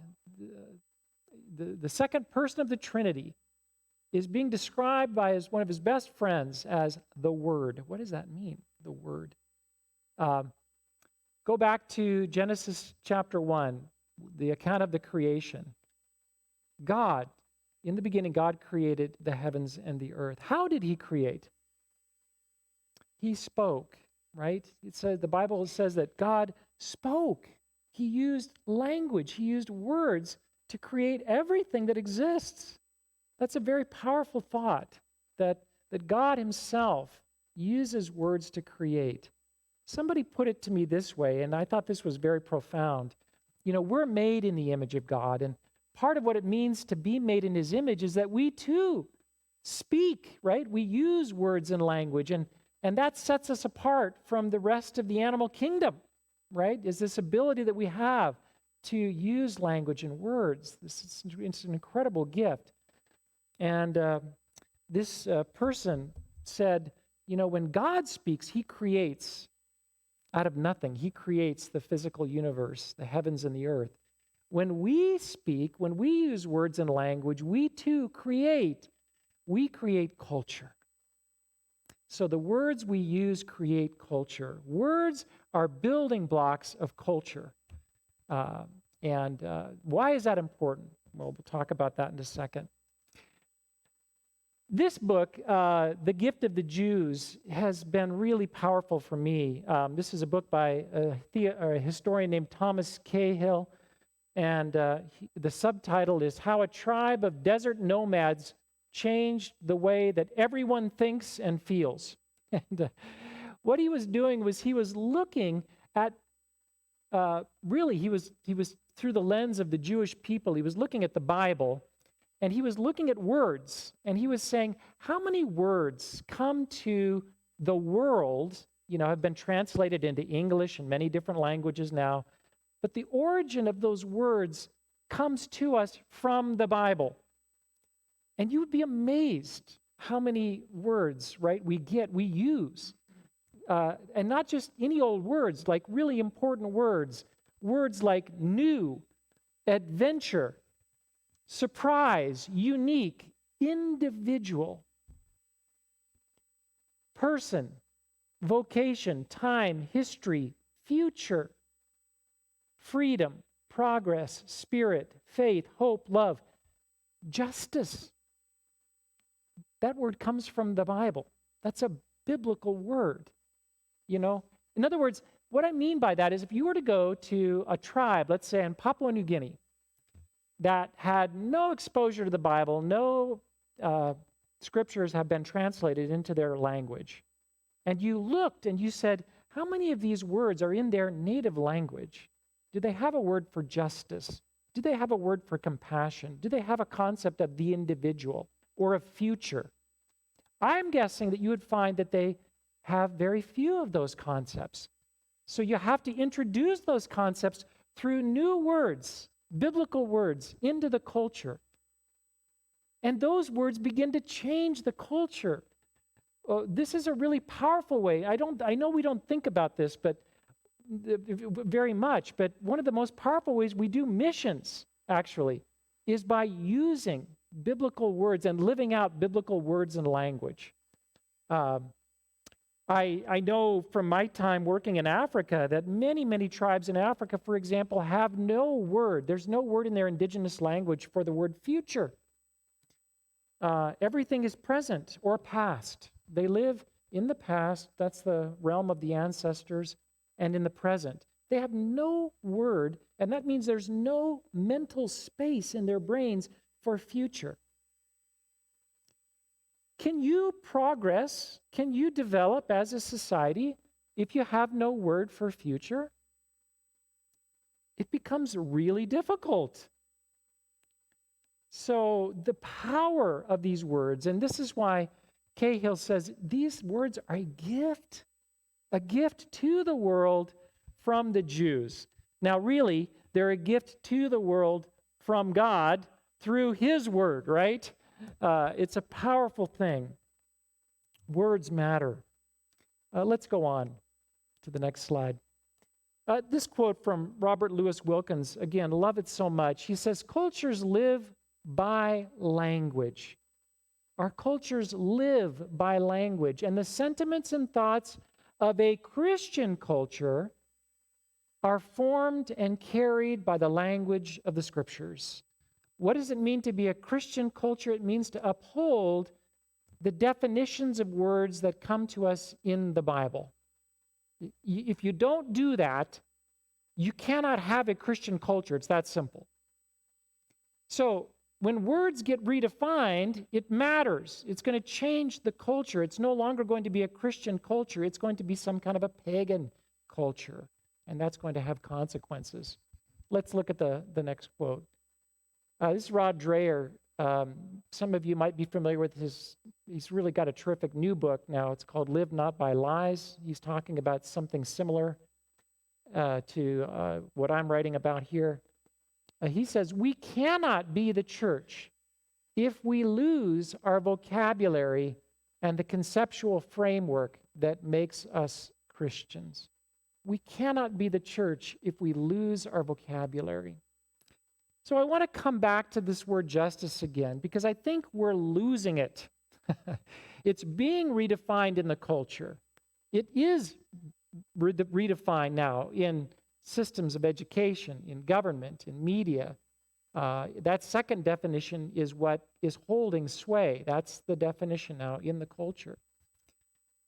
the second person of the Trinity, is being described by one of his best friends as the Word. What does that mean, the Word? Go back to Genesis chapter 1, the account of the creation. God, in the beginning, God created the heavens and the earth. How did he create? He spoke, right? It says, the Bible says that God spoke. He used language. He used words to create everything that exists. That's a very powerful thought, that God himself uses words to create. Somebody put it to me this way, and I thought this was very profound. You know, we're made in the image of God, and part of what it means to be made in his image is that we too speak, right? We use words and language, and that sets us apart from the rest of the animal kingdom, right? Is this ability that we have to use language and words. It's an incredible gift. And this person said, you know, when God speaks, he creates out of nothing. He creates the physical universe, the heavens and the earth. When we speak, when we use words and language, we too create. We create culture. So the words we use create culture. Words are building blocks of culture. And why is that important? Well, we'll talk about that in a second. This book, The Gift of the Jews, has been really powerful for me. This is a book by a historian named Thomas Cahill, and the subtitle is How a Tribe of Desert Nomads Changed the Way That Everyone Thinks and Feels. And what he was doing was he was looking at, really, he was through the lens of the Jewish people. He was looking at the Bible, and he was looking at words, and he was saying, how many words come to the world, you know, have been translated into English and many different languages now, but the origin of those words comes to us from the Bible. And you would be amazed how many words, right, we use. And not just any old words, like really important words. Words like new, adventure, surprise, unique, individual, person, vocation, time, history, future, freedom, progress, spirit, faith, hope, love, justice. That word comes from the Bible. That's a biblical word, you know. In other words, what I mean by that is if you were to go to a tribe, let's say in Papua New Guinea, that had no exposure to the Bible, no scriptures have been translated into their language, and you looked and you said, how many of these words are in their native language? Do they have a word for justice? Do they have a word for compassion? Do they have a concept of the individual or of future? I'm guessing that you would find that they have very few of those concepts. So you have to introduce those concepts through new words, biblical words, into the culture. And those words begin to change the culture. This is a really powerful way. I know we don't think about this, but very much, but one of the most powerful ways we do missions, actually, is by using biblical words and living out biblical words and language. I know from my time working in Africa that many, many tribes in Africa, for example, have no word. There's no word in their indigenous language for the word future. Everything is present or past. They live in the past, that's the realm of the ancestors, and in the present. They have no word, and that means there's no mental space in their brains for future. Can you progress? Can you develop as a society if you have no word for future? It becomes really difficult. So the power of these words, and this is why Cahill says these words are a gift to the world from the Jews. Now, really, they're a gift to the world from God through his word, right? It's a powerful thing. Words matter. Let's go on to the next slide. This quote from Robert Louis Wilkins, again, love it so much. He says, cultures live by language. Our cultures live by language, and the sentiments and thoughts of a Christian culture are formed and carried by the language of the Scriptures. What does it mean to be a Christian culture? It means to uphold the definitions of words that come to us in the Bible. If you don't do that, you cannot have a Christian culture. It's that simple. So when words get redefined, it matters. It's going to change the culture. It's no longer going to be a Christian culture. It's going to be some kind of a pagan culture, and that's going to have consequences. Let's look at the next quote. This is Rod Dreher. Some of you might be familiar with he's really got a terrific new book now. It's called Live Not by Lies. He's talking about something similar to what I'm writing about here. He says, we cannot be the church if we lose our vocabulary and the conceptual framework that makes us Christians. We cannot be the church if we lose our vocabulary. So I want to come back to this word justice again, because I think we're losing it. It's being redefined in the culture. It is redefined now in systems of education, in government, in media. That second definition is what is holding sway. That's the definition now in the culture.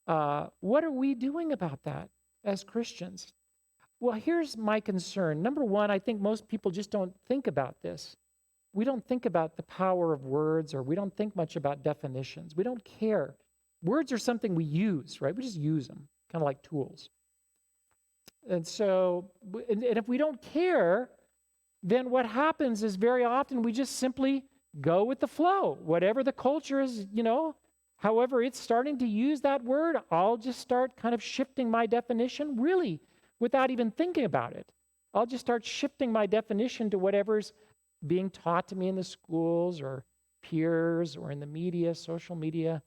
What are we doing about that as Christians? Well, here's my concern. Number one, I think most people just don't think about this. We don't think about the power of words, or we don't think much about definitions. We don't care. Words are something we use, right? We just use them, kind of like tools. And so, and if we don't care, then what happens is very often we just simply go with the flow. Whatever the culture is, however it's starting to use that word, I'll just start kind of shifting my definition, really, without even thinking about it. I'll just start shifting my definition to whatever's being taught to me in the schools or peers or in the media, social media.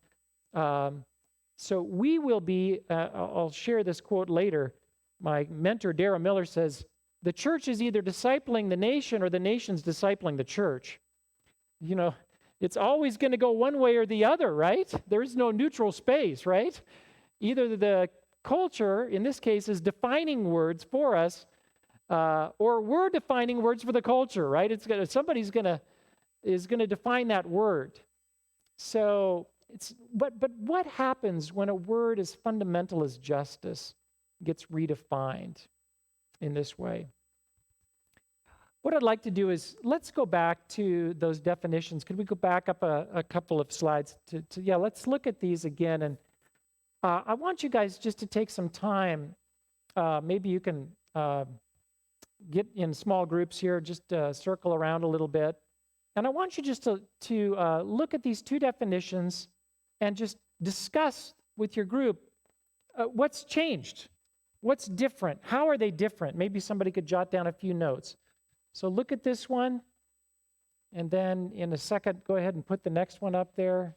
So we will be, I'll share this quote later. My mentor, Darrell Miller, says, the church is either discipling the nation or the nation's discipling the church. It's always going to go one way or the other, right? There is no neutral space, right? Either the culture, in this case, is defining words for us, or we're defining words for the culture, right? Somebody's going to define that word. So but what happens when a word as fundamental as justice gets redefined in this way? What I'd like to do is let's go back to those definitions. Could we go back up a couple of slides let's look at these again. And I want you guys just to take some time. Maybe you can get in small groups here, just circle around a little bit. And I want you just to look at these two definitions and just discuss with your group what's changed, what's different, how are they different? Maybe somebody could jot down a few notes. So look at this one, and then in a second, go ahead and put the next one up there.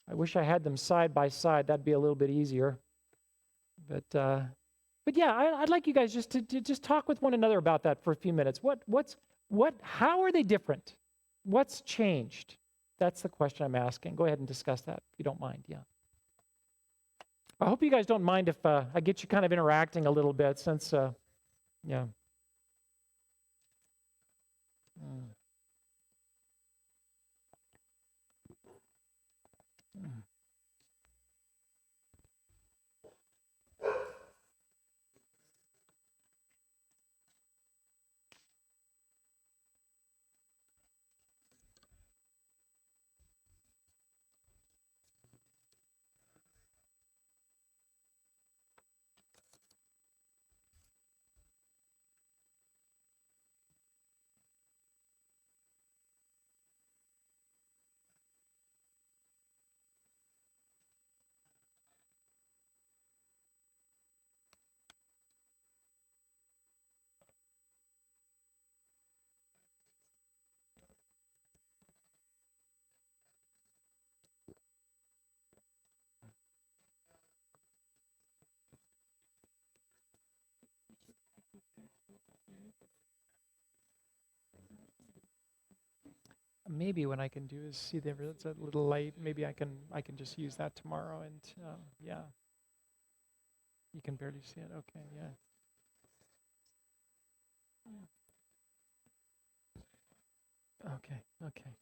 I wish I had them side by side. That'd be a little bit easier. But yeah, I'd like you guys just to just talk with one another about that for a few minutes. How are they different? What's changed? That's the question I'm asking. Go ahead and discuss that if you don't mind. Yeah. I hope you guys don't mind if I get you kind of interacting a little bit, since yeah. Maybe what I can do is see there it's a little light. Maybe I can just use that tomorrow, and yeah, you can barely see it. Okay, yeah. Okay, okay.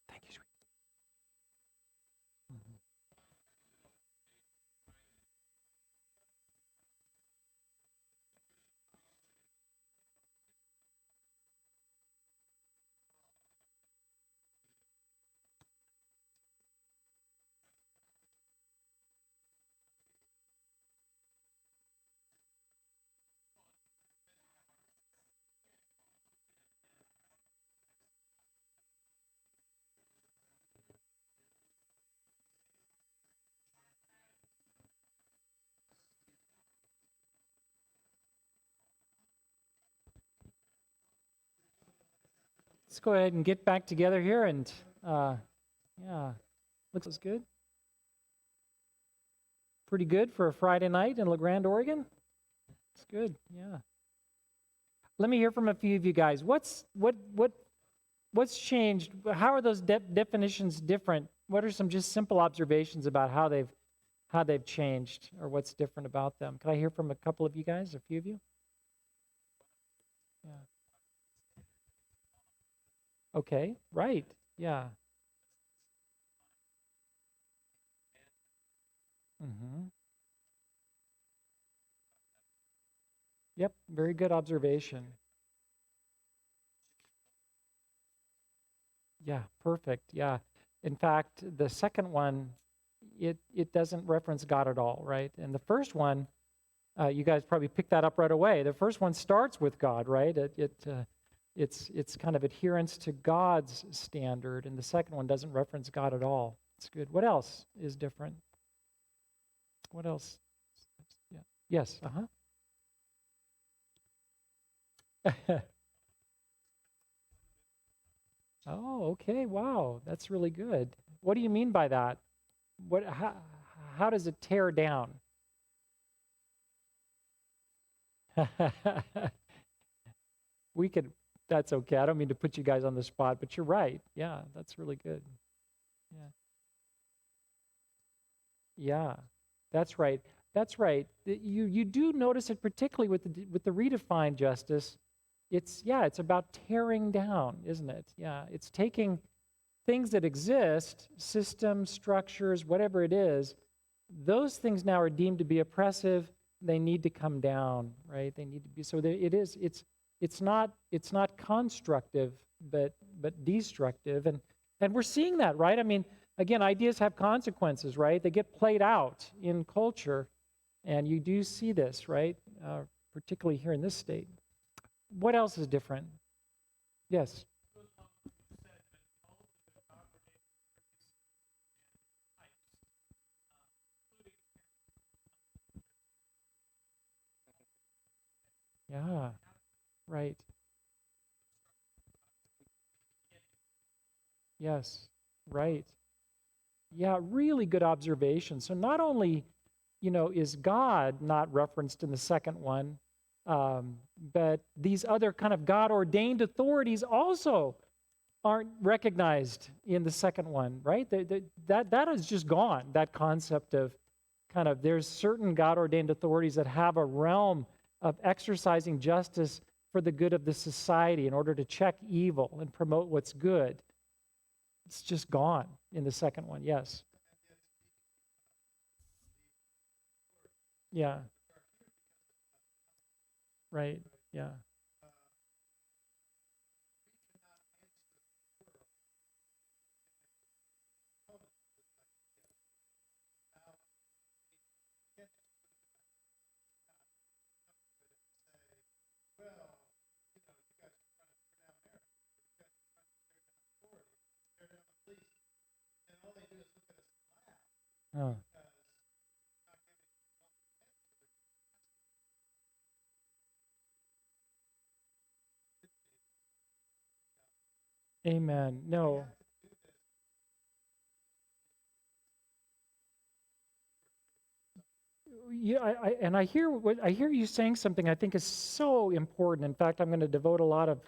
Thank you, sweet. Mhm. Let's go ahead and get back together here, and yeah, looks good. Pretty good for a Friday night in La Grande, Oregon. It's good. Yeah. Let me hear from a few of you guys. What's changed? How are those definitions different? What are some just simple observations about how they've changed or what's different about them? Can I hear from a couple of you guys, a few of you? Yeah. Okay, right. Yeah. Mm-hmm. Yep, very good observation. Yeah, perfect. Yeah. In fact, the second one, it doesn't reference God at all, right? And the first one, you guys probably picked that up right away. The first one starts with God, right? It's kind of adherence to God's standard, and the second one doesn't reference God at all. It's good. What else is different? What else? Yeah. Yes. Uh-huh. Oh, okay. Wow, that's really good. What do you mean by that? What? How does it tear down? We could. That's okay. I don't mean to put you guys on the spot, but you're right. Yeah, that's really good. Yeah. Yeah, that's right. That's right. You do notice it particularly with the redefined justice. It's about tearing down, isn't it? Yeah, it's taking things that exist, systems, structures, whatever it is. Those things now are deemed to be oppressive. They need to come down, right? They need to be so. It is. It's not constructive, but destructive, and we're seeing that, right? I mean, again, ideas have consequences, right? They get played out in culture, and you do see this, right? Particularly here in this state. What else is different? Yes. Yeah. Right. Yes. Right. Yeah. Really good observation. So not only, is God not referenced in the second one, but these other kind of God ordained authorities also aren't recognized in the second one, right? That is just gone, that concept of kind of there's certain God ordained authorities that have a realm of exercising justice for the good of the society in order to check evil and promote what's good. It's just gone in the second one, yes. Yeah, right, yeah. Oh, amen. No, Yeah, I hear I hear you saying something I think is so important. In fact, I'm going to devote a lot of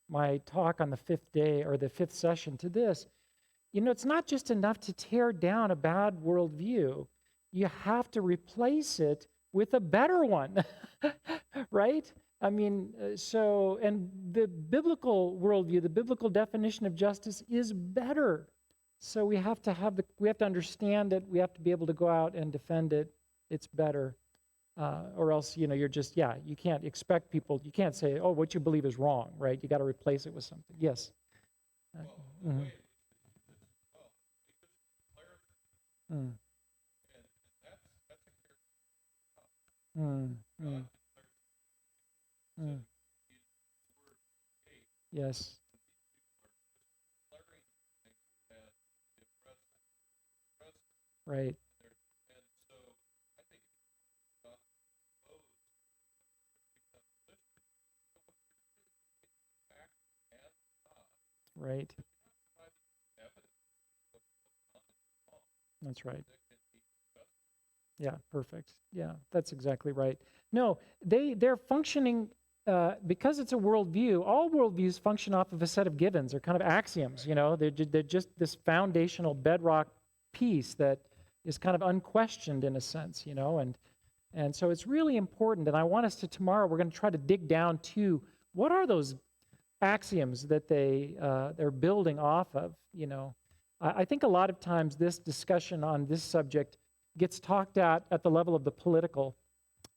my talk on the fifth day or the fifth session to this. It's not just enough to tear down a bad worldview. You have to replace it with a better one, right? I mean, and the biblical worldview, the biblical definition of justice is better. So we have to understand it. We have to be able to go out and defend it. It's better. Or else, you're just, you can't expect people, you can't say, oh, what you believe is wrong, right? You got to replace it with something. Yes. Mhm. Mm. Mm. Mm. Mm. Yes. Right. Right. That's right. Yeah, perfect. Yeah, that's exactly right. No, they're functioning because it's a worldview. All worldviews function off of a set of givens or kind of axioms. They're just this foundational bedrock piece that is kind of unquestioned in a sense. And so it's really important. And I want us to tomorrow we're going to try to dig down to what are those axioms that they're building off of. I think a lot of times this discussion on this subject gets talked at the level of the political,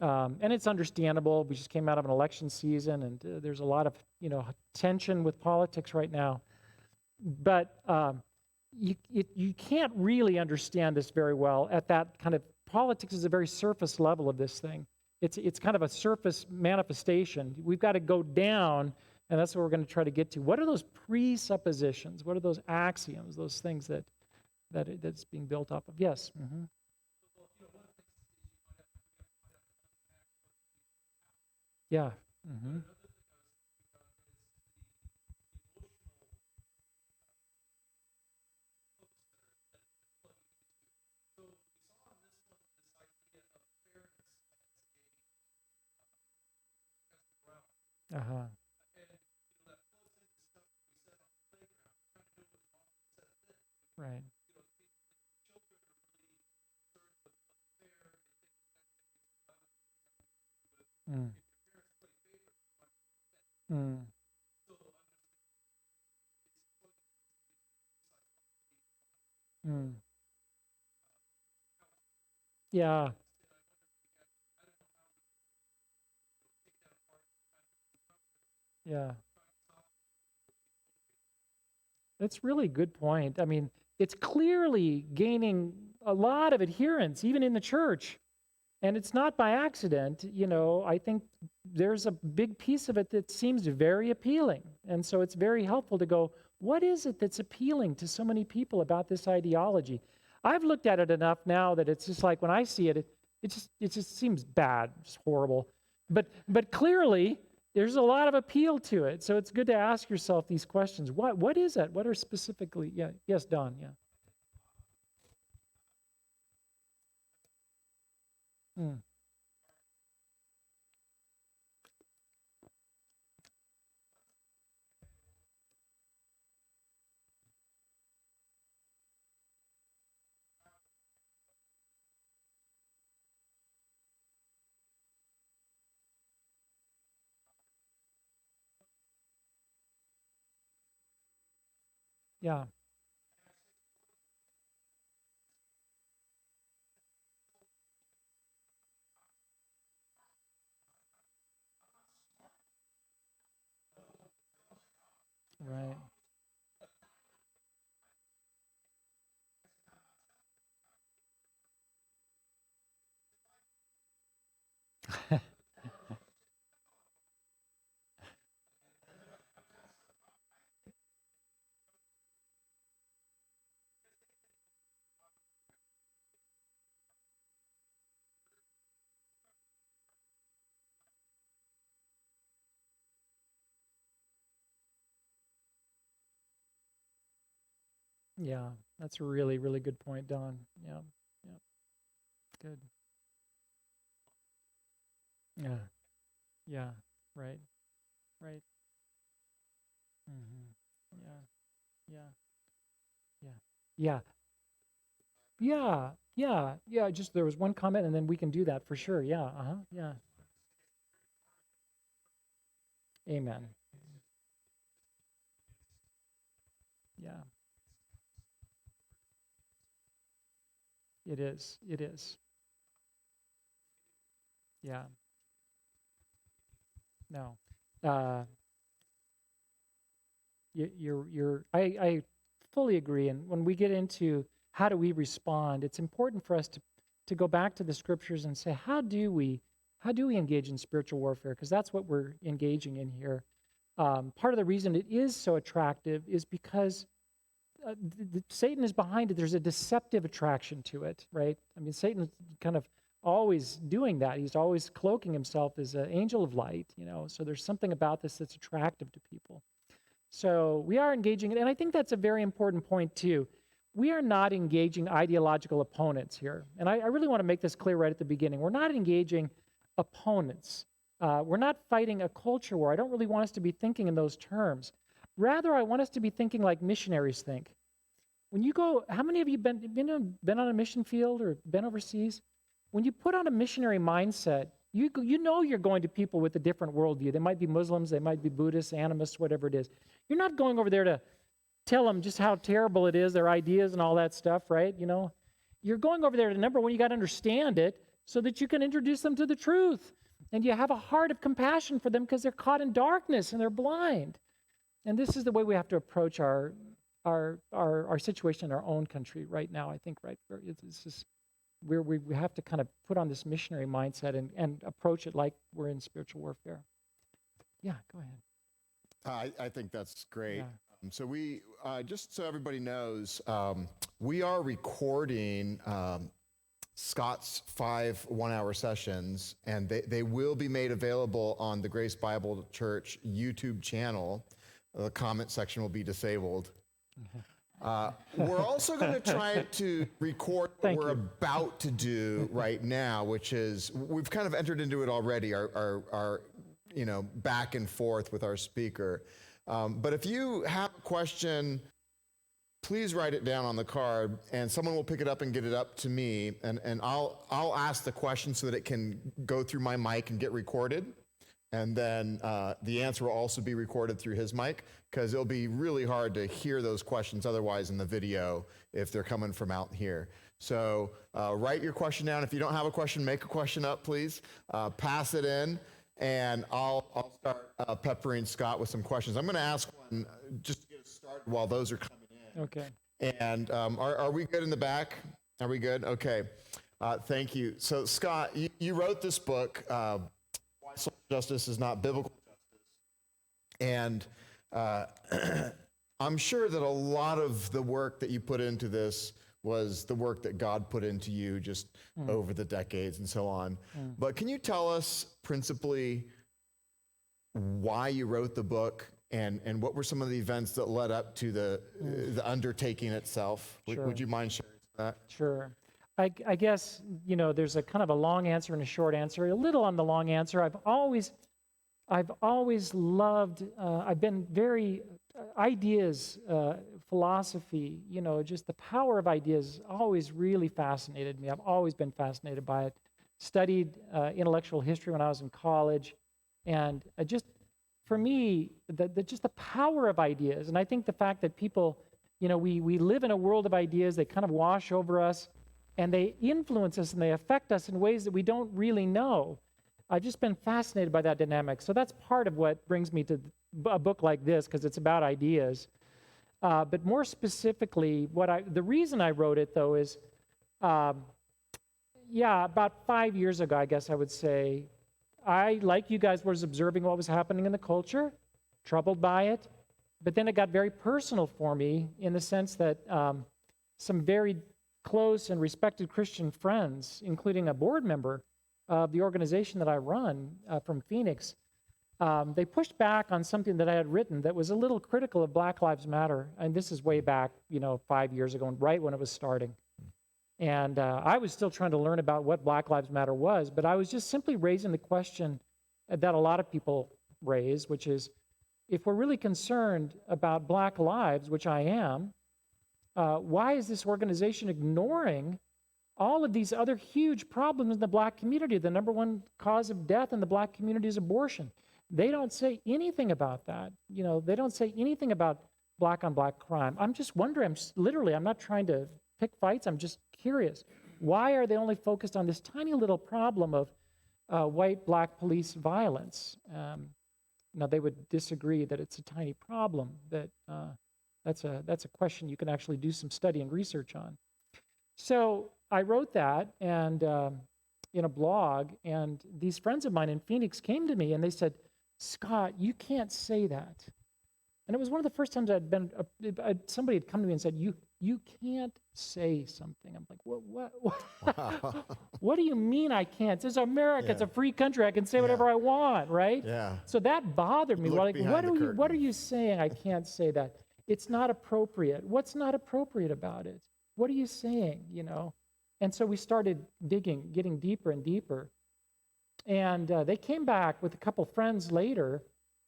and it's understandable. We just came out of an election season, and there's a lot of tension with politics right now. But you can't really understand this very well at that kind of politics is a very surface level of this thing. It's kind of a surface manifestation. We've got to go down, and that's what we're going to try to get to. What are those presuppositions? What are those axioms? Those things that's being built off of? Yes. Yeah. Hmm. Uh-huh. Right. Mm. Mm. Mm. Yeah. Yeah. That's really a good point. I mean, it's clearly gaining a lot of adherents, even in the church. And it's not by accident. I think there's a big piece of it that seems very appealing. And so it's very helpful to go, what is it that's appealing to so many people about this ideology? I've looked at it enough now that it's just like when I see it, it just seems bad, it's horrible. But clearly there's a lot of appeal to it. So it's good to ask yourself these questions. What is it? What are specifically, yeah, yes, Don, yeah. Mm, yeah, right. Yeah, that's a really, really good point, Don. Yeah, yeah, good. Yeah. Yeah. Right. Right. Yeah. Yeah. Yeah. Yeah. Yeah. Yeah. Yeah. Just there was one comment, and then we can do that for sure. Yeah. Yeah. Amen. Yeah. It is. It is. Yeah. No. Uh, I fully agree. And when we get into how do we respond, it's important for us to go back to the scriptures and say, how do we engage in spiritual warfare? Because that's what we're engaging in here. Part of the reason it is so attractive is because Satan is behind it. There's a deceptive attraction to it, right? I mean, Satan's kind of always doing that. He's always cloaking himself as an angel of light, So there's something about this that's attractive to people. So we are engaging, and I think that's a very important point too. We are not engaging ideological opponents here. And I really want to make this clear right at the beginning. We're not engaging opponents. We're not fighting a culture war. I don't really want us to be thinking in those terms. Rather, I want us to be thinking like missionaries think. When you go, how many of you been on a mission field or been overseas? When you put on a missionary mindset, you know you're going to people with a different worldview. They might be Muslims, they might be Buddhists, animists, whatever it is. You're not going over there to tell them just how terrible it is, their ideas and all that stuff, right? You're going over there to, number one, you got to understand it so that you can introduce them to the truth. And you have a heart of compassion for them because they're caught in darkness and they're blind. And this is the way we have to approach our situation in our own country right now, I think, right? It's just where we have to kind of put on this missionary mindset and approach it like we're in spiritual warfare. Yeah, go ahead. I think that's great. Yeah. So we, just so everybody knows, we are recording Scott's 5 one-hour sessions, and they will be made available on the Grace Bible Church YouTube channel. The comment section will be disabled. We're also going to try to record what we're about to do right now, which is we've kind of entered into it already, our back and forth with our speaker. But if you have a question, please write it down on the card, and someone will pick it up and get it up to me, and I'll ask the question so that it can go through my mic and get recorded. And then the answer will also be recorded through his mic, because it'll be really hard to hear those questions otherwise in the video if they're coming from out here. So write your question down. If you don't have a question, make a question up, please. Pass it in, and I'll start peppering Scott with some questions. I'm going to ask one just to get us started while those are coming in. Okay. And are we good in the back? Are we good? Okay. Thank you. So Scott, you wrote this book, Why Social Justice is Not Biblical Justice. And I'm sure that a lot of the work that you put into this was the work that God put into you just over the decades and so on. But can you tell us principally why you wrote the book and what were some of the events that led up to the undertaking itself? Sure. Would you mind sharing that? Sure. I guess, there's a kind of a long answer and a short answer. A little on the long answer. I've always loved, I've been very, ideas, philosophy, just the power of ideas always really fascinated me. I've always been fascinated by it. Studied intellectual history when I was in college. And just, for me, just the power of ideas. And I think the fact that people, we live in a world of ideas, they kind of wash over us, and they influence us and they affect us in ways that we don't really know. I've just been fascinated by that dynamic. So that's part of what brings me to a book like this, because it's about ideas. But more specifically, the reason I wrote it, though, is, about 5 years ago, I guess I would say, I, like you guys, was observing what was happening in the culture, troubled by it. But then it got very personal for me in the sense that some very close and respected Christian friends, including a board member of the organization that I run from Phoenix, they pushed back on something that I had written that was a little critical of Black Lives Matter. And this is way back, 5 years ago, and right when it was starting. And I was still trying to learn about what Black Lives Matter was, but I was just simply raising the question that a lot of people raise, which is, if we're really concerned about Black lives, which I am, why is this organization ignoring all of these other huge problems in the Black community? The number one cause of death in the Black community is abortion. They don't say anything about that. They don't say anything about Black on Black crime. I'm just wondering, I'm not trying to pick fights. I'm just curious. Why are they only focused on this tiny little problem of white-Black police violence? Now, they would disagree that it's a tiny problem, but that's a question you can actually do some study and research on. So I wrote that and in a blog, and these friends of mine in Phoenix came to me and they said, "Scott, you can't say that." And it was one of the first times somebody had come to me and said, you can't say something. I'm like, what? Wow. What do you mean I can't? This is America. It's a free country. I can say whatever I want, right? Yeah. So that bothered me. Look Like, what are you saying? I can't say that. It's not appropriate. What's not appropriate about it? What are you saying, And so we started digging, getting deeper and deeper. And they came back with a couple friends later,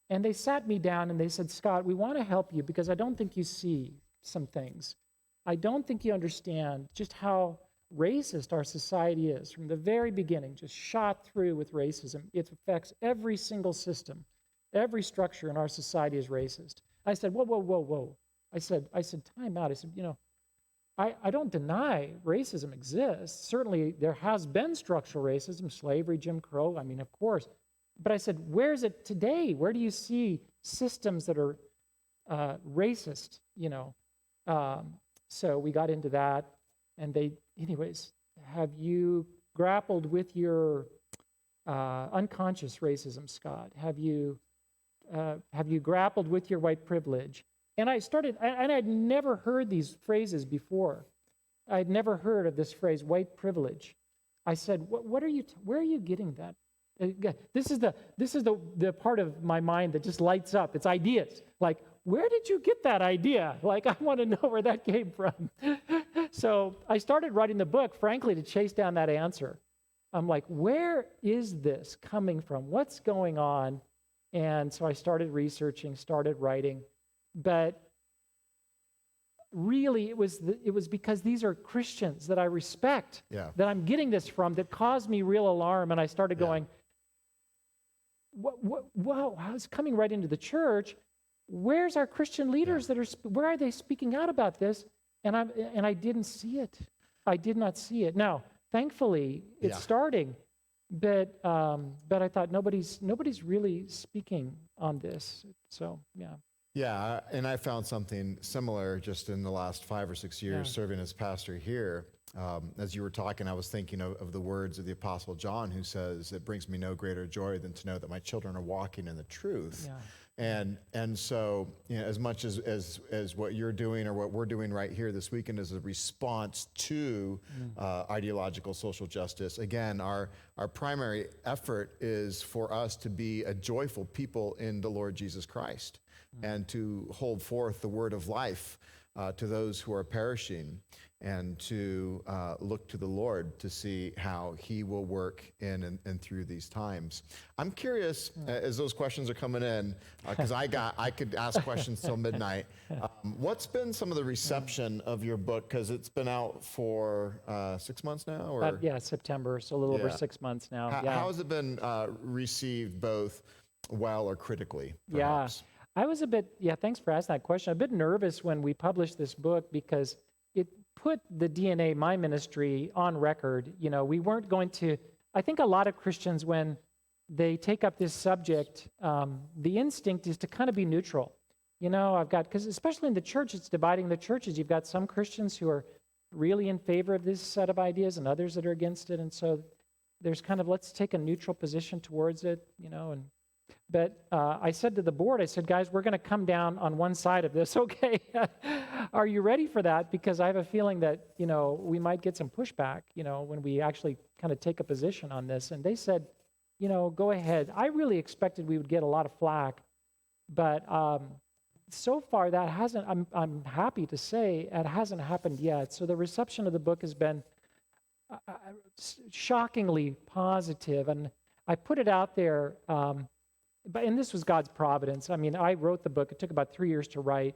and they sat me down and they said, "Scott, we want to help you because I don't think you see some things. I don't think you understand just how racist our society is from the very beginning, just shot through with racism. It affects every single system. Every structure in our society is racist." I said, whoa. I said, time out. I said, I don't deny racism exists. Certainly there has been structural racism, slavery, Jim Crow, of course. But I said, where is it today? Where do you see systems that are racist, So we got into that, and anyways, have you grappled with your unconscious racism, Scott? Have you grappled with your white privilege? And I started, and I'd never heard these phrases before. I'd never heard of this phrase, white privilege. I said, where are you getting that? This is the part of my mind that just lights up. It's ideas. Like, where did you get that idea? Like, I want to know where that came from. So I started writing the book, frankly, to chase down that answer. I'm like, where is this coming from? What's going on? And so I started researching, started writing. But really, it was because these are Christians that I respect, that I'm getting this from, that caused me real alarm. And I started going, whoa, I was coming right into the church. Where's our Christian leaders where are they speaking out about this? And I didn't see it. I did not see it. Now, thankfully, it's starting, but I thought nobody's really speaking on this. So, yeah. Yeah, and I found something similar just in the last 5 or 6 years serving as pastor here. As you were talking, I was thinking of the words of the Apostle John, who says, "It brings me no greater joy than to know that my children are walking in the truth." Yeah. And so, as much as what you're doing or what we're doing right here this weekend is a response to ideological social justice, again, our primary effort is for us to be a joyful people in the Lord Jesus Christ and to hold forth the word of life to those who are perishing, and to look to the Lord to see how he will work in and through these times. I'm curious, as those questions are coming in, because I could ask questions till midnight. What's been some of the reception of your book? Because it's been out for 6 months now? Or? September, so a little over 6 months now. How has it been received, both well or critically, perhaps? I was thanks for asking that question. A bit nervous when we published this book because it put the DNA, my ministry, on record. We weren't going to, I think a lot of Christians, when they take up this subject, the instinct is to kind of be neutral. Because especially in the church, it's dividing the churches. You've got some Christians who are really in favor of this set of ideas and others that are against it. And so there's kind of, let's take a neutral position towards it, But I said to the board, I said, guys, we're going to come down on one side of this, okay? Are you ready for that? Because I have a feeling that, we might get some pushback, when we actually kind of take a position on this. And they said, go ahead. I really expected we would get a lot of flack, but so far that hasn't, I'm happy to say, it hasn't happened yet. So the reception of the book has been shockingly positive. And I put it out there, and this was God's providence. I mean, I wrote the book. It took about 3 years to write.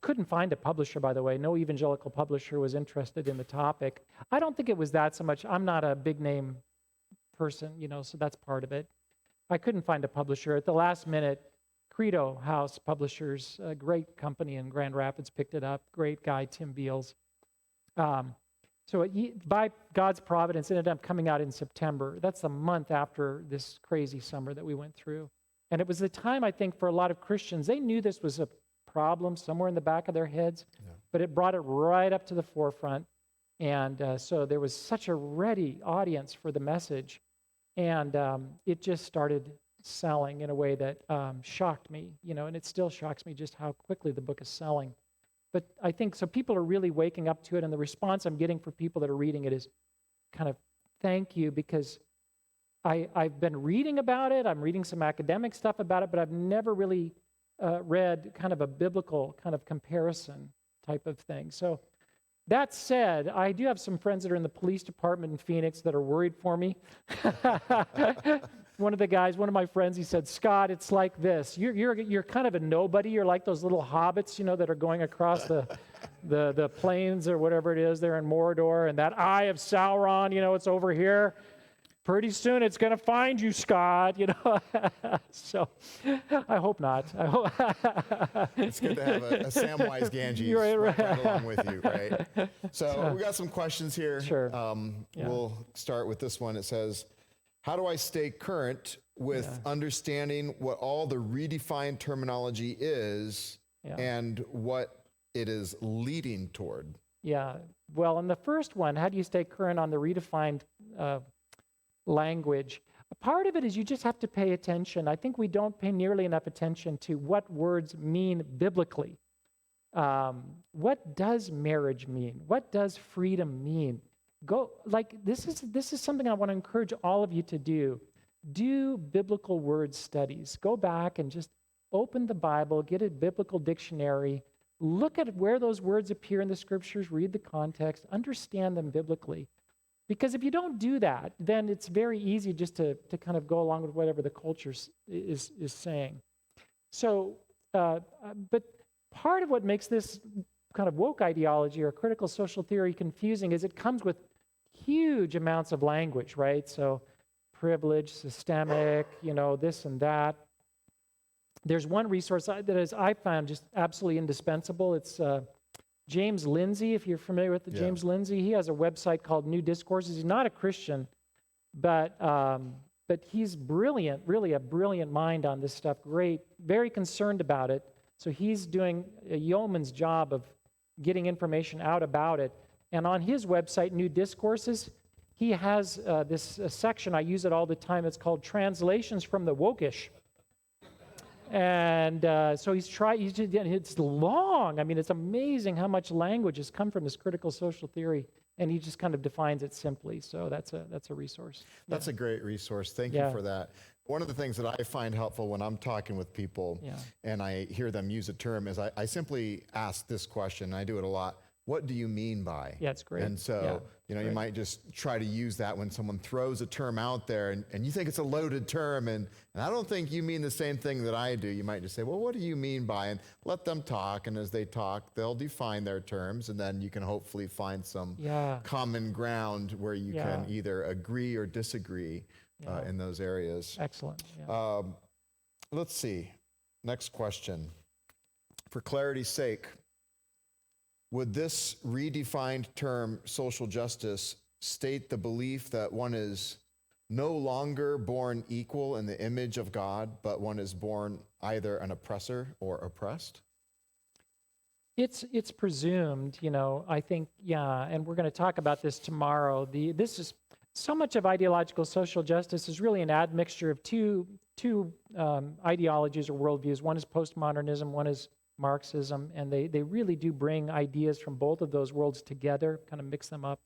Couldn't find a publisher, by the way. No evangelical publisher was interested in the topic. I don't think it was that so much. I'm not a big name person, so that's part of it. I couldn't find a publisher. At the last minute, Credo House Publishers, a great company in Grand Rapids, picked it up. Great guy, Tim Beals. By God's providence, it ended up coming out in September. That's a month after this crazy summer that we went through. And it was the time, I think, for a lot of Christians, they knew this was a problem somewhere in the back of their heads, but it brought it right up to the forefront. And so there was such a ready audience for the message. And it just started selling in a way that shocked me, and it still shocks me just how quickly the book is selling. But I think so people are really waking up to it, and the response I'm getting for people that are reading it is kind of, thank you, because I've been reading about it. I'm reading some academic stuff about it, but I've never really read kind of a biblical kind of comparison type of thing. So that said, I do have some friends that are in the police department in Phoenix that are worried for me. One of my friends, he said, Scott, it's like this. You're kind of a nobody. You're like those little hobbits, that are going across the plains or whatever it is there in Mordor, and that eye of Sauron, it's over here. Pretty soon it's going to find you, Scott, So I hope not. It's good to have a Samwise Ganges right along with you, right? So we got some questions here. Sure. We'll start with this one. It says, how do I stay current with understanding what all the redefined terminology is and what it is leading toward? Yeah. Well, in the first one, how do you stay current on the redefined language? A part of it is you just have to pay attention. I think we don't pay nearly enough attention to what words mean biblically. What does marriage mean? What does freedom mean? This is something I want to encourage all of you to do. Do biblical word studies. Go back and just open the Bible, get a biblical dictionary, look at where those words appear in the scriptures, read the context, understand them biblically. Because if you don't do that, then it's very easy just to kind of go along with whatever the culture is saying. So, but part of what makes this kind of woke ideology or critical social theory confusing is it comes with huge amounts of language, right? So privilege, systemic, this and that. There's one resource that I found just absolutely indispensable. It's James Lindsay, if you're familiar with James Lindsay. He has a website called New Discourses. He's not a Christian, but he's brilliant, really a brilliant mind on this stuff. Great, very concerned about it. So he's doing a yeoman's job of getting information out about it. And on his website, New Discourses, he has this section, I use it all the time, it's called Translations from the Wokish. And so it's long. I mean, it's amazing how much language has come from this critical social theory, and he just kind of defines it simply. So that's a resource. That's a great resource. Thank you for that. One of the things that I find helpful when I'm talking with people and I hear them use a term is I simply ask this question. I do it a lot. What do you mean by? Yeah, it's great. And so, you might just try to use that when someone throws a term out there and you think it's a loaded term and I don't think you mean the same thing that I do. You might just say, well, what do you mean by? And let them talk. And as they talk, they'll define their terms. And then you can hopefully find some common ground where you can either agree or disagree in those areas. Excellent. Let's see. Next question. For clarity's sake, would this redefined term, social justice, state the belief that one is no longer born equal in the image of God, but one is born either an oppressor or oppressed? It's presumed, I think, and we're going to talk about this tomorrow. This is so much of ideological social justice is really an admixture of two ideologies or worldviews. One is postmodernism, one is Marxism, and they really do bring ideas from both of those worlds together, kind of mix them up.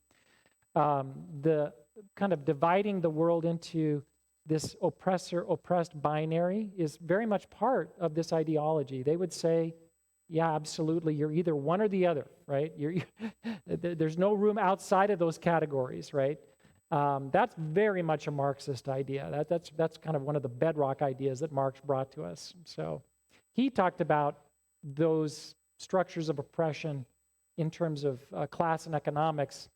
The kind of dividing the world into this oppressor-oppressed binary is very much part of this ideology. They would say Yeah, absolutely. You're either one or the other, right? There's no room outside of those categories, right? That's very much a Marxist idea. That's kind of one of the bedrock ideas that Marx brought to us. So he talked about those structures of oppression in terms of class and economics.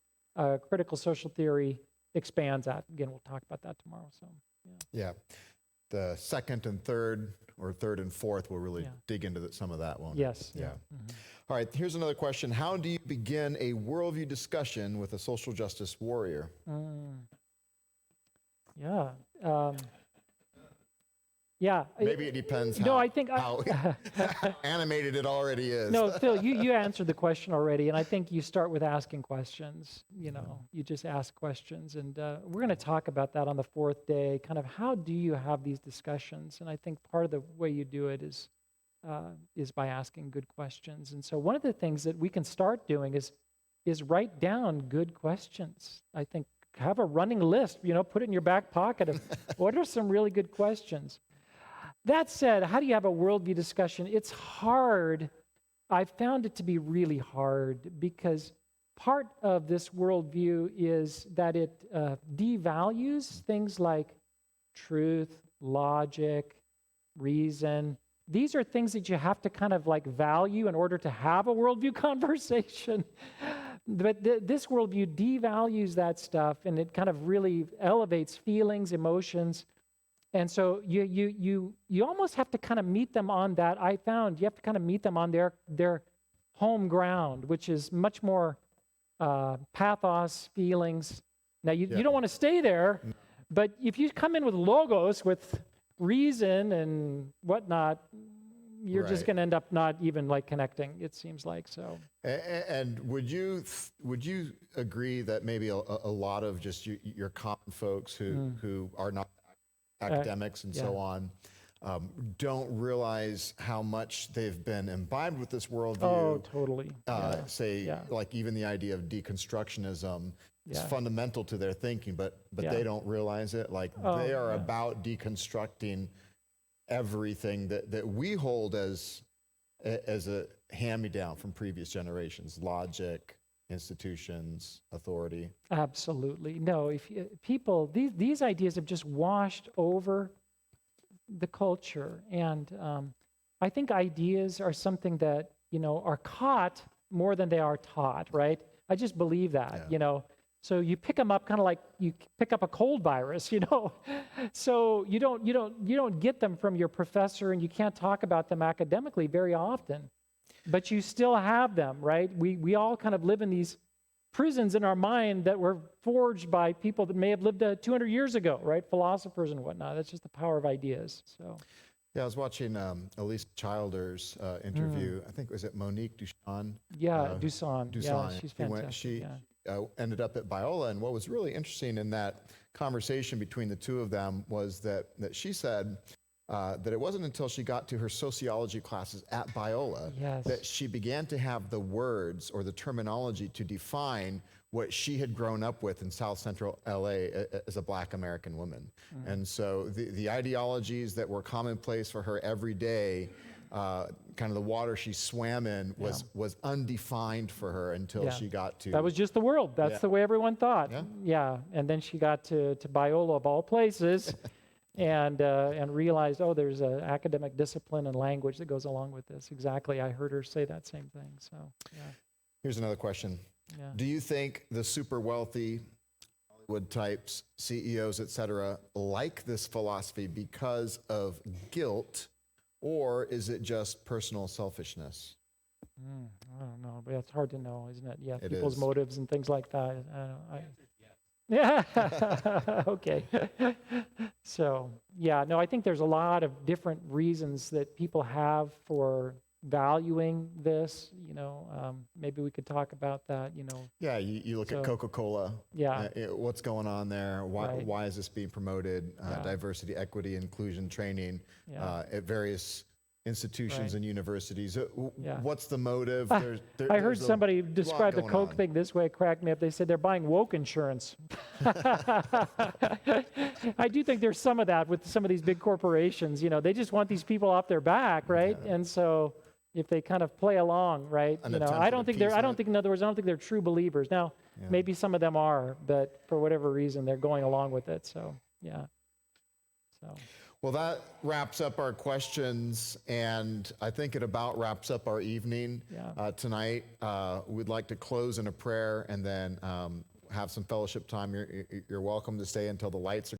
Critical social theory expands that. Again, we'll talk about that tomorrow. So Yeah. The second and third, or third and fourth, will really dig into some of that one. Yes. Yeah. All right, here's another question. How do you begin a worldview discussion with a social justice warrior? Yeah. Yeah. Maybe it depends how, No, I think how animated it already is. No, Phil, you answered the question already, and I think you start with asking questions. You just ask questions, and we're going to talk about that on the fourth day, kind of how do you have these discussions? And I think part of the way you do it is by asking good questions. And so one of the things that we can start doing is write down good questions. I think have a running list, put it in your back pocket of what are some really good questions. That said, how do you have a worldview discussion? It's hard. I found it to be really hard because part of this worldview is that it devalues things like truth, logic, reason. These are things that you have to kind of like value in order to have a worldview conversation. But this worldview devalues that stuff, and it kind of really elevates feelings, emotions. And so you almost have to kind of meet them on that. I found you have to kind of meet them on their home ground, which is much more pathos, feelings. Now, you don't want to stay there, but if you come in with logos, with reason and whatnot, you're just going to end up not even like connecting, it seems like. So. And would you agree that maybe a lot of just your common folks who are not academics and so on, don't realize how much they've been imbibed with this worldview? Oh, totally. Like even the idea of deconstructionism is fundamental to their thinking, but they don't realize it. Like they are about deconstructing everything that we hold as a hand-me-down from previous generations: logic, institutions, authority. Absolutely. No, these ideas have just washed over the culture. And I think ideas are something that, are caught more than they are taught, right? I just believe that, So you pick them up kind of like you pick up a cold virus, So you don't get them from your professor, and you can't talk about them academically very often. But you still have them, right? We all kind of live in these prisons in our mind that were forged by people that may have lived 200 years ago, right? Philosophers and whatnot. That's just the power of ideas. So. Yeah, I was watching Elise Childer's interview. I think, was it Monique Duchamp? Yeah, Duchamp. Yeah, she's fantastic. She ended up at Biola, and what was really interesting in that conversation between the two of them was that she said that it wasn't until she got to her sociology classes at Biola that she began to have the words or the terminology to define what she had grown up with in South Central LA as a Black American woman. And so the ideologies that were commonplace for her every day, kind of the water she swam in, was undefined for her until she got to... That was just the world. That's the way everyone thought. Yeah. And then she got to Biola, of all places, and realized, there's an academic discipline and language that goes along with this. Exactly. I heard her say that same thing. So, Here's another question. Do you think the super wealthy Hollywood types, CEOs, et cetera, like this philosophy because of guilt, or is it just personal selfishness? I don't know, but it's hard to know, isn't it? Yeah, it people's is. motives and things like that. Yeah. Okay. So, I think there's a lot of different reasons that people have for valuing this. Maybe we could talk about that. Yeah, you look at Coca-Cola. Yeah. What's going on there? Why is this being promoted? Diversity, equity, inclusion training at various institutions and universities. What's the motive? I heard somebody describe the Coke thing this way. It cracked me up. They said they're buying woke insurance. I do think there's some of that with some of these big corporations. They just want these people off their back, right? And so if they kind of play along, right? An You know, attempt I at don't think they're, I don't appeasement. think, in other words, I don't think they're true believers. Now, Yeah. maybe some of them are, but for whatever reason, they're going along with it. So, yeah. So, Well, that wraps up our questions, and I think it about wraps up our evening yeah. tonight. We'd like to close in a prayer and then have some fellowship time. You're welcome to stay until the lights are